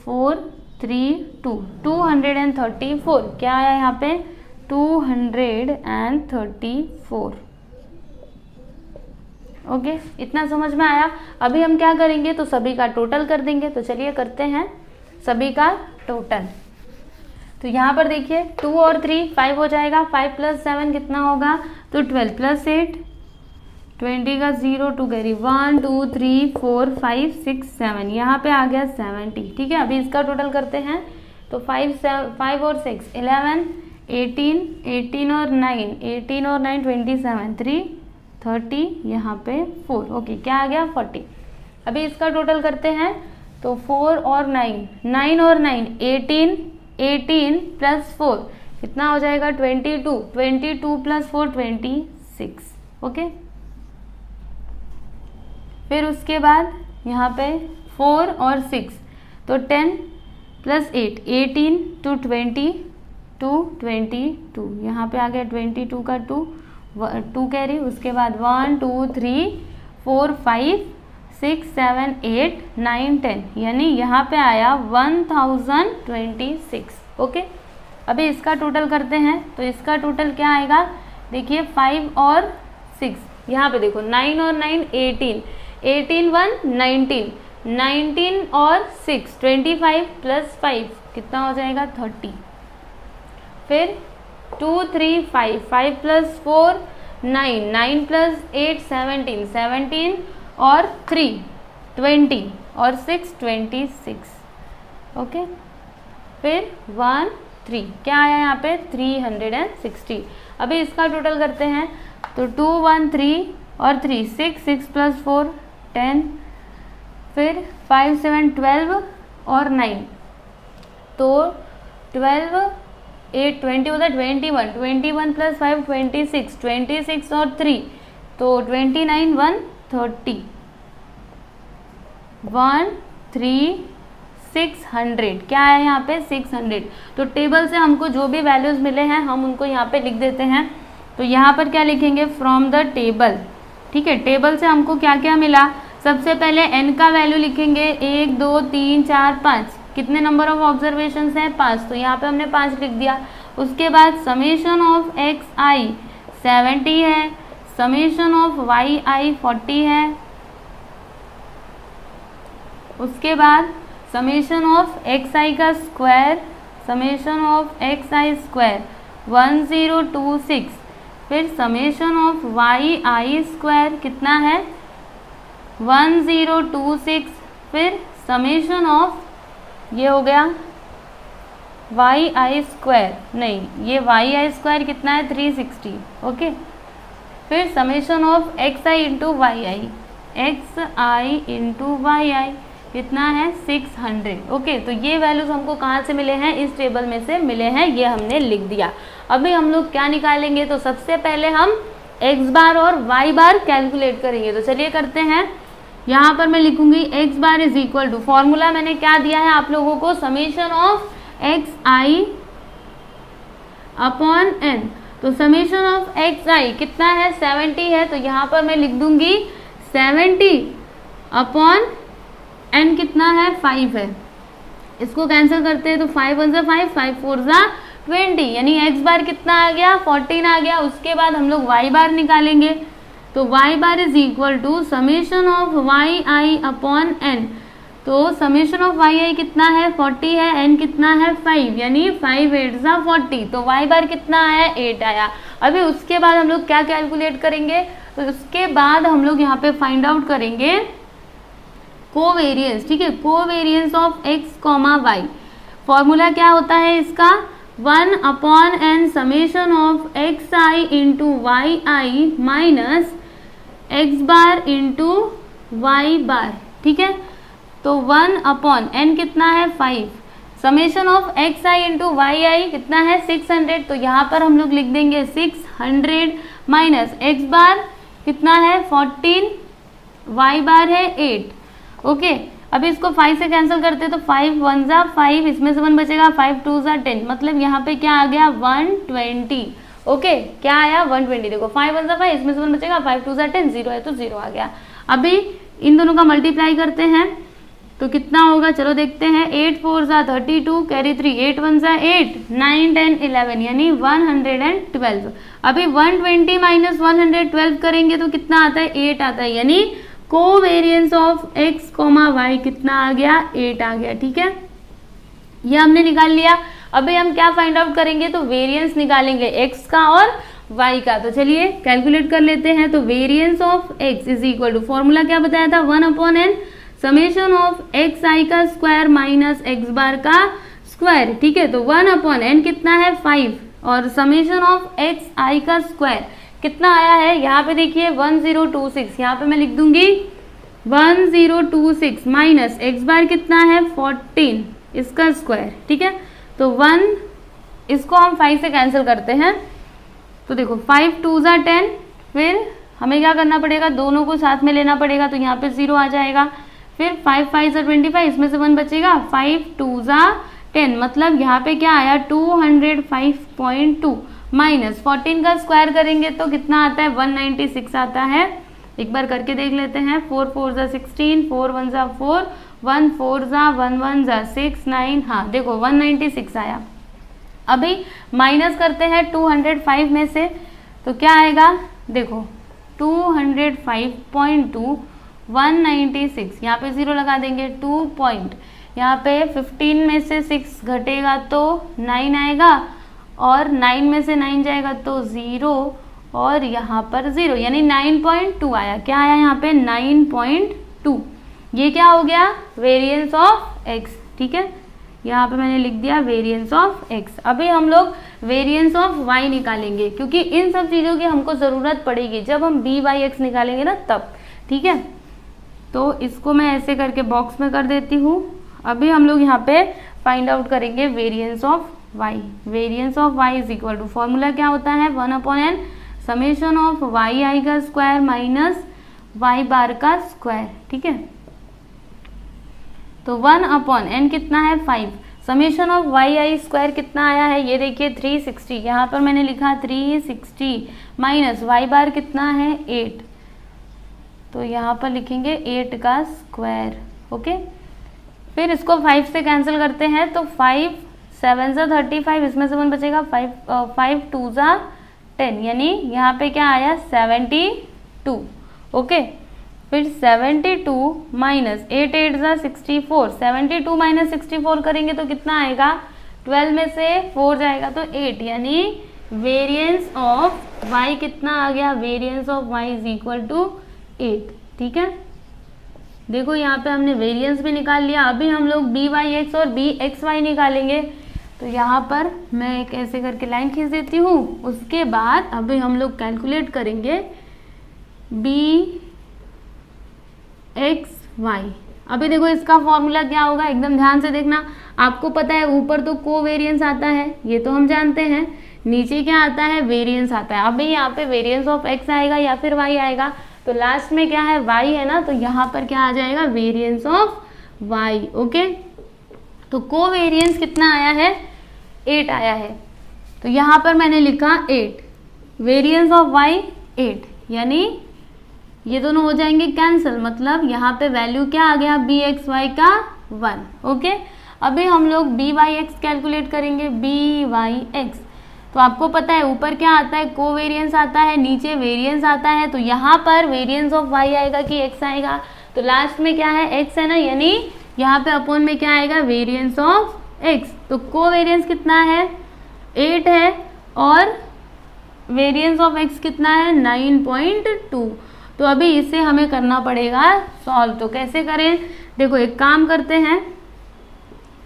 A: 4 3 2, 234। क्या आया यहाँ पे, 234। ओके, इतना समझ में आया। अभी हम क्या करेंगे, तो सभी का टोटल कर देंगे। तो चलिए करते हैं सभी का टोटल। तो यहाँ पर देखिए 2 और 3 5 हो जाएगा, 5 + 7 कितना होगा, तो 12 + 8 20 का 0 2 कैरी 1 2 3 4 5 6 7, यहाँ पे आ गया 70। ठीक है, अभी इसका टोटल करते हैं। तो 5 और 6 11, 18 18 और 9 18 और 9 27, 3 30, यहाँ पे 4। ओके, क्या आ गया 40। अभी इसका टोटल करते हैं। तो 4 और 9 9 और 9 18 18 + 4 कितना हो जाएगा, 22 22 + 4 26। ओके, फिर उसके बाद यहाँ पे 4 और 6, तो 10 + 8 18 to 20 to 22, यहाँ पे आ गया 22 का 2 कैरी। उसके बाद 1 2 3 4 5 6 7 8 9 10, यानी यहाँ पे आया 1026। ओके, अभी इसका टोटल करते हैं। तो इसका टोटल क्या आएगा, देखिए 5 और 6, यहाँ पे देखो 9 और 9 18 18 1 19 19 और 6 25 + 5 कितना हो जाएगा 30। फिर 2 3 5 5 + 4 9 9 + 8 17 17 और 3 20 और 6 26। ओके, फिर 1 3 क्या आया यहाँ पे 360। अभी इसका टोटल करते हैं। तो 2 1 3 और 3 6 6 + 4 10, फिर 5 7 12 और 9, तो 12 8 20 होता है 21 21 + 5 26 26 और 3, तो 29 1 30। 600 क्या है यहाँ पे 600। तो टेबल से हमको जो भी वैल्यूज मिले हैं हम उनको यहाँ पे लिख देते हैं। तो यहाँ पर क्या लिखेंगे, फ्रॉम द टेबल। ठीक है, टेबल से हमको क्या क्या मिला, सबसे पहले n का वैल्यू लिखेंगे 1 2 3 4 5, कितने नंबर ऑफ ऑब्जर्वेशन है 5, तो यहाँ पे हमने 5 लिख दिया। उसके बाद समेशन ऑफ xi 70 है, समेशन ऑफ yi 40 है, उसके बाद समेशन ऑफ xi का square, summation of xi square 1026, फिर समेशन ऑफ yi स्क्वायर कितना है 1026, फिर समेशन ऑफ ये हो गया yi स्क्वायर, नहीं ये yi स्क्वायर कितना है 360, ओके। फिर summation of xi into yi, xi into yi कितना है 600, ओके। तो ये वैल्यूज हमको कहाँ से मिले हैं, इस टेबल में से मिले हैं, ये हमने लिख दिया। अभी हम लोग क्या निकालेंगे, तो सबसे पहले हम x बार और y बार कैलकुलेट करेंगे। तो चलिए करते हैं। यहाँ पर मैं लिखूंगी x bar is equal to, formula मैंने क्या दिया है आप लोगों को, summation of xi upon n। तो समेशन ऑफ xi कितना है 70 है, तो यहाँ पर मैं लिख दूंगी 70 अपॉन n कितना है 5 है। इसको कैंसिल करते हैं तो 5 1 5, 5 4 20, यानी x बार कितना आ गया 14 आ गया। उसके बाद हम लोग y बार निकालेंगे। तो y bar is equal to summation of yi upon n। तो समेशन ऑफ yi कितना है 40 है, n कितना है 5, यानी 5 8 40, तो y बार कितना आया 8 आया। अभी उसके बाद हम लोग क्या कैलकुलेट करेंगे, तो उसके बाद हम लोग यहाँ पे फाइंड आउट करेंगे कोवेरियंस। ठीक है, covariance of x comma y। Formula क्या होता है इसका, 1 upon n summation of xi into yi minus x bar into y बार। ठीक है, तो 1 अपॉन n कितना है 5, summation of xi into yi कितना है 600, तो यहाँ पर हम लोग लिख देंगे 600 माइनस x बार कितना है 14, y बार है 8, ओके। अभी इसको 5 से कैंसिल करते हैं तो 5 1 5, इसमें से 1 बचेगा, 5 2 10, मतलब यहाँ पे क्या आ गया 120, ओके। क्या आया 120, देखो 5 1 5, इसमें से 1 बचेगा, 5 2 10, 0 है तो 0 आ गया। अभी इन दोनों का मल्टीप्लाई करते हैं तो कितना होगा, चलो देखते हैं। 8 4 32, कैरी 3, 8 1 8, 9 10 11, यानी 112। अभी 120 माइनस 112 करेंगे तो कितना आता है 8 आता है, यानी covariance of x comma y कितना आ गया 8 आ गया। ठीक है, ये हमने निकाल लिया। अभी हम क्या फाइंड आउट करेंगे, तो वेरिएंस निकालेंगे x का और y का। तो चलिए कैलकुलेट कर लेते हैं। तो variance of x is equal to, formula क्या बताया था 1 upon n summation of xi का स्क्वायर माइनस x बार का स्क्वायर। ठीक है, तो 1 अपॉन n कितना है 5 और समेशन ऑफ xi का स्क्वायर कितना आया है, यहाँ पे देखिए 1026, यहाँ पे मैं लिख दूंगी 1026 माइनस x बार कितना है 14, इसका स्क्वायर। ठीक है, तो 1, इसको हम 5 से कैंसिल करते हैं। तो देखो 5 2 10, फिर हमें क्या करना पड़ेगा, दोनों को साथ में लेना पड़ेगा, तो यहाँ पे 0 आ जाएगा। फिर 5 5 25, इसमें से 1 बचेगा, 5 2 10, मतलब यहाँ पे क्या आया 205.2 माइनस 14 का स्क्वायर करेंगे तो कितना आता है 196 आता है। एक बार करके देख लेते हैं। 4 4 16, 4 1 4, 1 4 1 1 6 9, हाँ देखो 196 आया। अभी माइनस करते हैं 205 में से, तो क्या आएगा देखो 205.2 196, यहाँ पे 0 लगा देंगे, 2 पॉइंट, यहाँ पे 15 में से 6 घटेगा तो 9 आएगा, और 9 में से 9 जाएगा तो 0, और यहाँ पर 0, यानी 9.2 आया। क्या आया यहाँ पे 9.2। ये क्या हो गया वेरिएंस ऑफ x। ठीक है, यहाँ पे मैंने लिख दिया वेरिएंस ऑफ x। अभी हम लोग वेरिएंस ऑफ y निकालेंगे, क्योंकि इन सब चीज़ों की हमको ज़रूरत पड़ेगी जब हम by(x) निकालेंगे ना तब। ठीक है, तो इसको मैं ऐसे करके बॉक्स में कर देती हूँ। अभी हम लोग यहाँ पे फाइंड आउट करेंगे variance of y। Variance of y is equal to, formula क्या होता है 1 upon n summation of yi का स्क्वायर माइनस y बार का स्क्वायर। ठीक है, तो 1/n कितना है 5। समेशन ऑफ yi स्क्वायर कितना आया है, ये देखिए 360, यहाँ पर मैंने लिखा 360 माइनस y बार कितना है 8, तो यहाँ पर लिखेंगे 8 का स्क्वायर। ओके, फिर इसको 5 से कैंसिल करते हैं, तो 5 7 ज़ा 35, इसमें से 1 बचेगा, 5 2 ज़ा 10, यानी यहाँ पे क्या आया 72। ओके, फिर 72 माइनस 8 8 ज़ा 64, 72 माइनस 64 करेंगे तो कितना आएगा, 12 में से 4 जाएगा तो 8, यानी वेरिएंस ऑफ y कितना आ गया, variance of y is equal to 8। ठीक है, देखो यहाँ पे हमने वेरिएंस भी निकाल लिया। अभी हम लोग BYX और BXY निकालेंगे, तो यहाँ पर मैं एक ऐसे करके लाइन खींच देती हूँ। उसके बाद अभी हम लोग कैलकुलेट करेंगे BXY। अभी देखो इसका फॉर्मूला क्या होगा, एकदम ध्यान से देखना। आपको पता है ऊपर तो कोवेरिएंस आता है, ये तो हम जानते हैं, नीचे क्या आता है, वेरिएंस आता है। अभी यहाँ पे वेरिएंस ऑफ x आएगा या फिर y आएगा, तो लास्ट में क्या है y है ना, तो यहाँ पर क्या आ जाएगा, वेरिएंस ऑफ y। ओके, तो कोवेरिएंस कितना आया है, 8 आया है, तो यहाँ पर मैंने लिखा 8, वेरिएंस ऑफ y 8, यानी ये दोनों हो जाएंगे कैंसिल, मतलब यहाँ पे वैल्यू क्या आ गया, BXY का 1। ओके, अभी हम लोग BYX कैलकुलेट करेंगे, BYX। तो आपको पता है ऊपर क्या आता है, कोवेरिएंस आता है, नीचे वेरिएंस आता है, तो यहाँ पर वेरिएंस ऑफ y आएगा कि x आएगा, तो लास्ट में क्या है x है ना, यानी यहाँ पे अपॉन में क्या आएगा, वेरिएंस ऑफ x। तो कोवेरिएंस कितना है 8 है और वेरिएंस ऑफ x कितना है 9.2। तो अभी इसे हमें करना पड़ेगा सॉल्व। तो कैसे करें, देखो एक काम करते हैं,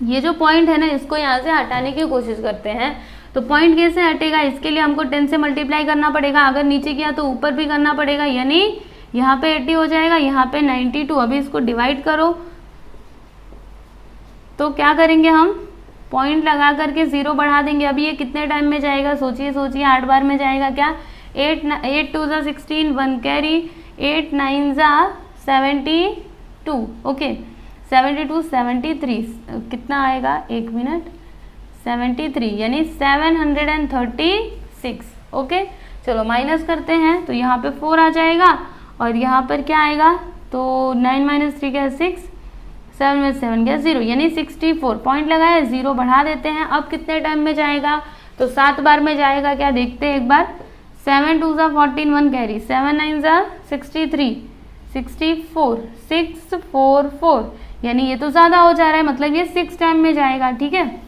A: ये जो पॉइंट है ना इसको यहाँ से हटाने की कोशिश करते हैं। तो पॉइंट कैसे हटेगा, इसके लिए हमको 10 से मल्टीप्लाई करना पड़ेगा, अगर नीचे किया तो ऊपर भी करना पड़ेगा, यानी यहाँ पे 80 हो जाएगा, यहाँ पे 92। अभी इसको डिवाइड करो, तो क्या करेंगे हम, पॉइंट लगा करके 0 बढ़ा देंगे। अभी ये कितने टाइम में जाएगा, सोचिए सोचिए, 8 बार में जाएगा क्या, 8 2 ज़ा 16, 1 कैरी, 8 9 ज़ा 72। ओके, 72 73 कितना आएगा, 1 मिनट, 73 यानी 736। ओके, चलो माइनस करते हैं, तो यहाँ पे 4 आ जाएगा और यहाँ पर क्या आएगा, तो 9 - 3 क्या 6, 7 में 7 क्या 0, यानी 64। पॉइंट लगाया, 0 बढ़ा देते हैं। अब कितने टाइम में जाएगा, तो 7 बार में जाएगा क्या, देखते हैं एक बार। 7 2 ज़ा 14, 1 कैरी, 7 9 ज़ा 63, 64, 644, यानी ये तो ज़्यादा हो जा रहा है, मतलब ये 6 टाइम में जाएगा। ठीक है,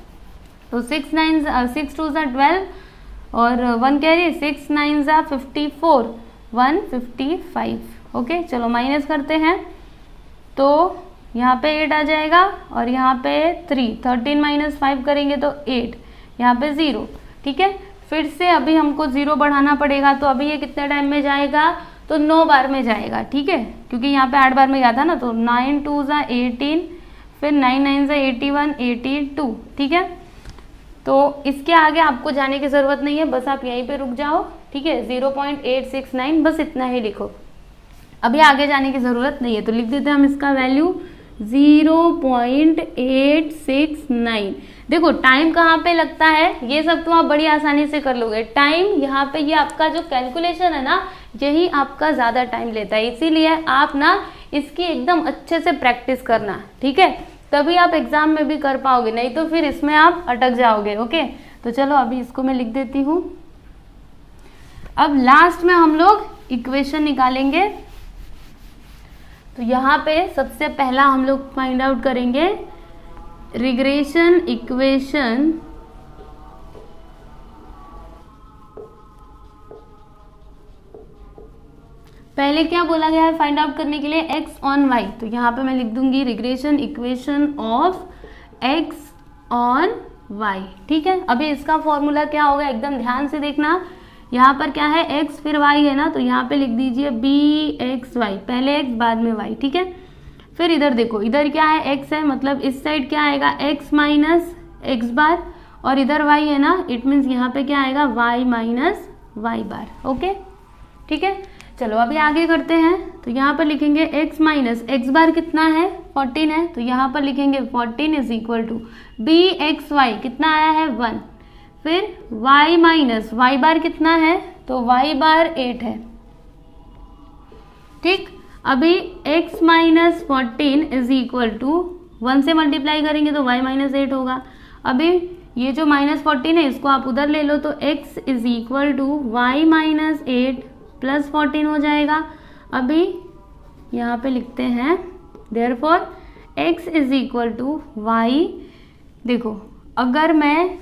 A: तो 6 2 ज़ा 12 और 1 कैरी, 6 9 ज़ा 54, 155। ओके, चलो माइनस करते हैं, तो यहाँ पे 8 आ जाएगा और यहाँ पे 3, 13 - 5 करेंगे तो 8, यहाँ पे 0। ठीक है, फिर से अभी हमको 0 बढ़ाना पड़ेगा, तो अभी ये कितने टाइम में जाएगा, तो 9 बार में जाएगा। ठीक है, क्योंकि यहाँ पे 8 बार में गया था ना, तो 9 2 ज़ा 18, फिर 9 9 ज़ा 81, 82। ठीक है, तो इसके आगे आपको जाने की ज़रूरत नहीं है, बस आप यहीं पे रुक जाओ। ठीक है, 0.869, बस इतना ही लिखो, अभी आगे जाने की ज़रूरत नहीं है। तो लिख देते हैं हम इसका वैल्यू 0.869। देखो टाइम कहाँ पे लगता है, ये सब तो आप बड़ी आसानी से कर लोगे। टाइम यहाँ पे, ये आपका जो कैलकुलेशन है ना, यही आपका ज़्यादा टाइम लेता है, इसीलिए आप ना इसकी एकदम अच्छे से प्रैक्टिस करना। ठीक है, तभी आप एग्जाम में भी कर पाओगे, नहीं तो फिर इसमें आप अटक जाओगे। ओके, तो चलो अभी इसको मैं लिख देती हूँ। अब लास्ट में हम लोग इक्वेशन निकालेंगे, तो यहाँ पे सबसे पहला हम लोग फाइंड आउट करेंगे रिग्रेशन इक्वेशन पहले क्या बोला गया है फाइंड आउट करने के लिए, x ऑन y। तो यहाँ पे मैं लिख दूंगी regression equation of x on y। ठीक है, अभी इसका फॉर्मूला क्या होगा, एकदम ध्यान से देखना। यहाँ पर क्या है, x फिर y है ना, तो यहाँ पे लिख दीजिए bxy, पहले x बाद में y। ठीक है, फिर इधर देखो, इधर क्या है, x है, मतलब इस साइड क्या आएगा, x माइनस x बार, और इधर y है ना, इट मीन्स यहाँ पे क्या आएगा, y माइनस y बार। ओके, ठीक है, चलो अभी आगे करते हैं। तो यहाँ पर लिखेंगे x माइनस एक्स बार कितना है 14 है, तो यहाँ पर लिखेंगे 14 is equal to b x y कितना आया है 1, फिर y माइनस वाई बार कितना है, तो y बार 8 है। ठीक, अभी x minus 14 is equal to 1 से मल्टीप्लाई करेंगे तो y माइनस 8 होगा। अभी ये जो माइनस 14 है इसको आप उधर ले लो तो x is equal to y minus 8 plus 14 हो जाएगा। अभी यहाँ पे लिखते हैं therefore x is equal to y. देखो अगर मैं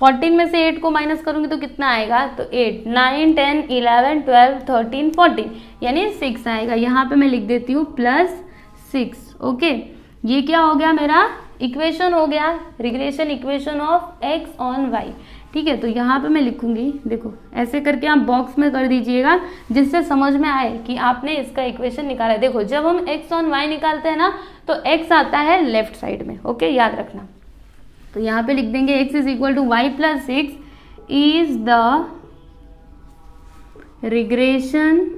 A: 14 में से 8 को माइनस करूँगी तो कितना आएगा, तो 8 9 10 11 12 13 14 यानी 6 आएगा। यहाँ पे मैं लिख देती हूँ प्लस 6। ओके, ये क्या हो गया मेरा इक्वेशन हो गया regression equation of x on y। ठीक है, तो यहाँ पे मैं लिखूंगी, देखो ऐसे करके आप बॉक्स में कर दीजिएगा जिससे समझ में आए कि आपने इसका इक्वेशन निकाला है। देखो जब हम x ऑन y निकालते हैं ना तो x आता है लेफ्ट साइड में। ओके, याद रखना। तो यहाँ पे लिख देंगे x is equal to y plus 6 is the regression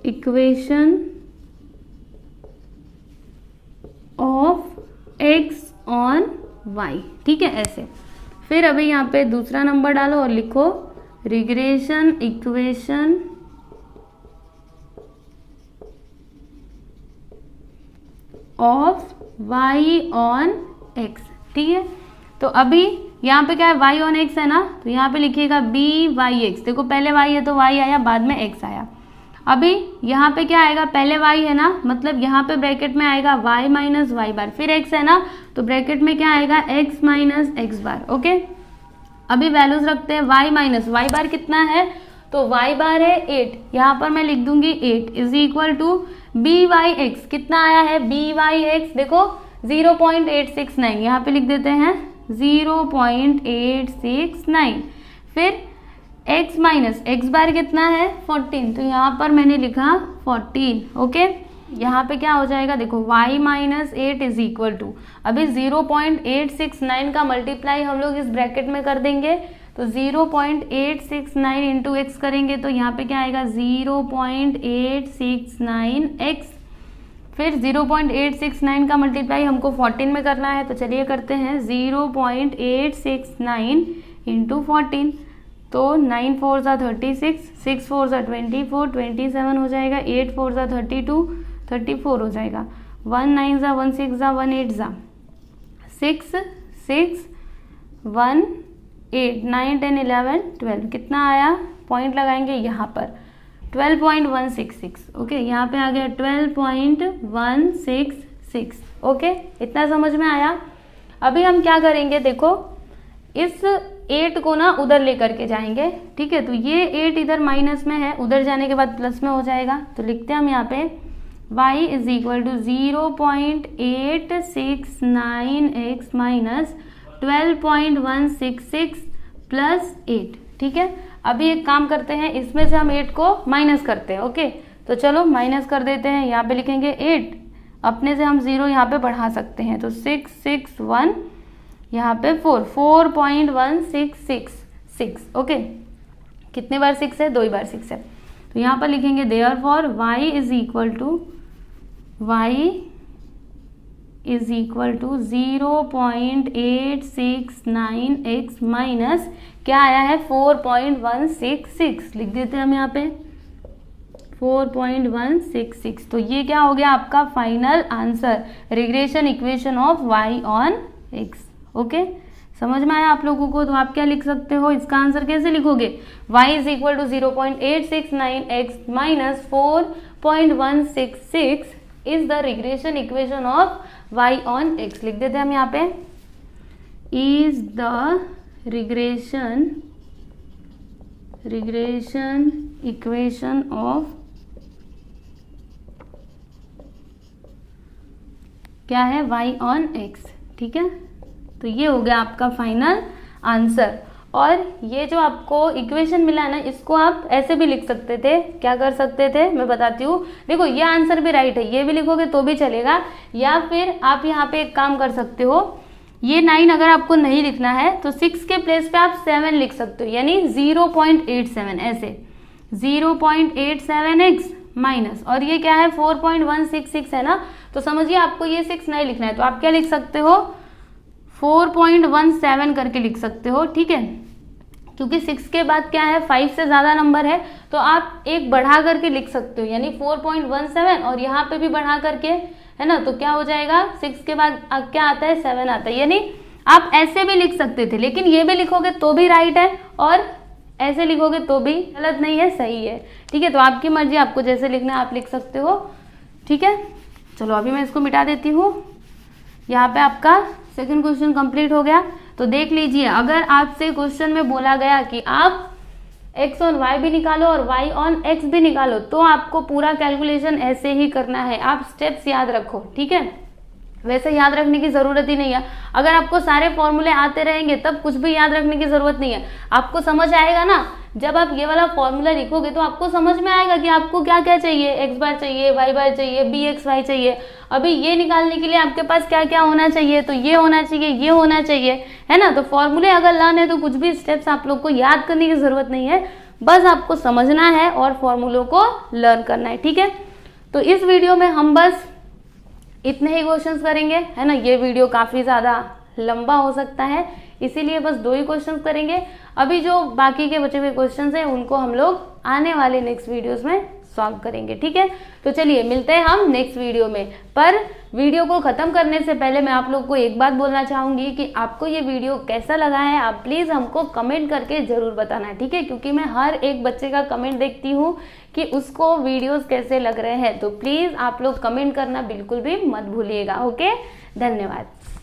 A: equation of x on y। ठीक है, ऐसे। फिर अभी यहाँ पे दूसरा नंबर डालो और लिखो regression equation of y on x। ठीक है, तो अभी यहाँ पे क्या है y ऑन x है ना, तो यहाँ पे लिखिएगा by(x). देखो पहले y है तो y आया, बाद में x आया। अभी यहाँ पे क्या आएगा, पहले y है ना, मतलब यहाँ पे ब्रैकेट में आएगा y माइनस वाई बार, फिर x है ना तो ब्रैकेट में क्या आएगा x minus x bar. Okay, अभी वैल्यूज रखते हैं। y माइनस वाई बार कितना है, तो y बार है 8, यहाँ पर मैं लिख दूंगी 8 इज इक्वल टू by(x) कितना आया है by(x) देखो 0.869, यहाँ पे लिख देते हैं 0.869। फिर x माइनस एक्स बार कितना है 14, तो यहाँ पर मैंने लिखा 14। ओके, यहाँ पे क्या हो जाएगा, देखो y minus 8 is equal to, अभी 0.869 का मल्टीप्लाई हम लोग इस ब्रैकेट में कर देंगे, तो 0.869 इंटू एक्स करेंगे तो यहाँ पे क्या आएगा 0.869x। फिर 0.869 का मल्टीप्लाई हमको 14 में करना है, तो चलिए करते हैं 0.869 इंटू 14, तो 9 4 ज़ा 36, 6 4 ज़ा 24, 27 हो जाएगा, 8 4 ज़ा 32, 34 हो जाएगा, 1 9 ज़ा 1 6 ज़ा 1 8 ज़ा 6 6 1 8 9 10 11 12 कितना आया, पॉइंट लगाएंगे यहाँ पर 12.166। ओके, यहाँ पे आ गया 12.166। ओके, इतना समझ में आया। अभी हम क्या करेंगे, देखो इस 8 को ना उधर लेकर के जाएंगे। ठीक है, तो ये 8 इधर माइनस में है, उधर जाने के बाद प्लस में हो जाएगा, तो लिखते हैं हम यहाँ पे y is equal to 0.869x minus 12.166 plus 8। ठीक है, अभी एक काम करते हैं, इसमें से हम 8 को माइनस करते हैं। ओके, तो चलो माइनस कर देते हैं, यहाँ पे लिखेंगे 8, अपने से हम 0 यहाँ पे बढ़ा सकते हैं, तो 6 6 1 यहाँ पे 4.1666। ओके, कितने बार 6 है, 2 ही बार 6 है, तो यहाँ पर लिखेंगे therefore y is equal to 0.869x minus क्या आया है 4.166, लिख देते हैं हम यहाँ पे 4.166। तो ये क्या हो गया आपका final answer, regression equation of y on x। Okay, समझ में आया आप लोगों को। तो आप क्या लिख सकते हो, इसका आंसर कैसे लिखोगे, y is equal to 0.869x minus 4.166 is the regression equation of y on x। लिख देते हैं हम यहाँ पे is the regression equation of क्या है y ऑन x। ठीक है, तो ये हो गया आपका फाइनल आंसर। और ये जो आपको इक्वेशन मिला है ना, इसको आप ऐसे भी लिख सकते थे, क्या कर सकते थे मैं बताती हूँ। देखो ये आंसर भी राइट है, ये भी लिखोगे तो भी चलेगा, या फिर आप यहाँ पे एक काम कर सकते हो, ये 9 अगर आपको नहीं लिखना है तो 6 के प्लेस पे आप 7 लिख सकते हो, यानी 0.87 ऐसे। 0.87x माइनस, और ये क्या है 4.166 है ना, तो समझिए आपको ये 6 नहीं लिखना है, तो आप क्या लिख सकते हो 4.17 करके लिख सकते हो, ठीक है। क्योंकि 6 के बाद क्या है 5 से ज़्यादा नंबर है, तो आप एक बढ़ा करके लिख सकते हो, यानी 4.17 और यहाँ पे भी बढ़ा करके, है ना, तो क्या हो जाएगा 6 के बाद क्या आता है 7 आता है। यानी आप ऐसे भी लिख सकते थे, लेकिन ये भी लिखोगे तो भी राइट है और ऐसे लिखोगे तो भी गलत नहीं है, सही है, ठीक है। तो आपकी मर्जी, आपको जैसे लिखना है आप लिख सकते हो, ठीक है। चलो अभी मैं इसको मिटा देती हूँ। यहाँ पे आपका सेकंड क्वेश्चन कंप्लीट हो गया। तो देख लीजिए, अगर आपसे क्वेश्चन में बोला गया कि आप x ऑन y भी निकालो और y ऑन x भी निकालो, तो आपको पूरा कैलकुलेशन ऐसे ही करना है। आप स्टेप्स याद रखो, ठीक है। वैसे याद रखने की ज़रूरत ही नहीं है, अगर आपको सारे फॉर्मूले आते रहेंगे तब कुछ भी याद रखने की ज़रूरत नहीं है। आपको समझ आएगा ना, जब आप ये वाला फॉर्मूला लिखोगे तो आपको समझ में आएगा कि आपको क्या क्या चाहिए, x बार चाहिए, y बार चाहिए, bxy चाहिए। अभी ये निकालने के लिए आपके पास क्या क्या होना चाहिए, तो ये होना चाहिए, ये होना चाहिए, है ना। तो फॉर्मूले अगर लर्न है तो कुछ भी स्टेप्स आप लोग को याद करने की ज़रूरत नहीं है, बस आपको समझना है और फॉर्मूलों को लर्न करना है, ठीक है। तो इस वीडियो में हम बस इतने ही क्वेश्चंस करेंगे, है ना। ये वीडियो काफ़ी ज़्यादा लंबा हो सकता है, इसीलिए बस 2 ही क्वेश्चंस करेंगे। अभी जो बाकी के बचे हुए क्वेश्चंस हैं उनको हम लोग आने वाले नेक्स्ट वीडियोस में सॉल्व करेंगे, ठीक है। तो चलिए मिलते हैं हम नेक्स्ट वीडियो में। पर वीडियो को ख़त्म करने से पहले मैं आप लोग को एक बात बोलना चाहूँगी कि आपको ये वीडियो कैसा लगा है, आप प्लीज़ हमको कमेंट करके ज़रूर बताना, ठीक है। क्योंकि मैं हर एक बच्चे का कमेंट देखती हूँ कि उसको वीडियोस कैसे लग रहे हैं, तो प्लीज़ आप लोग कमेंट करना बिल्कुल भी मत भूलिएगा। ओके, धन्यवाद।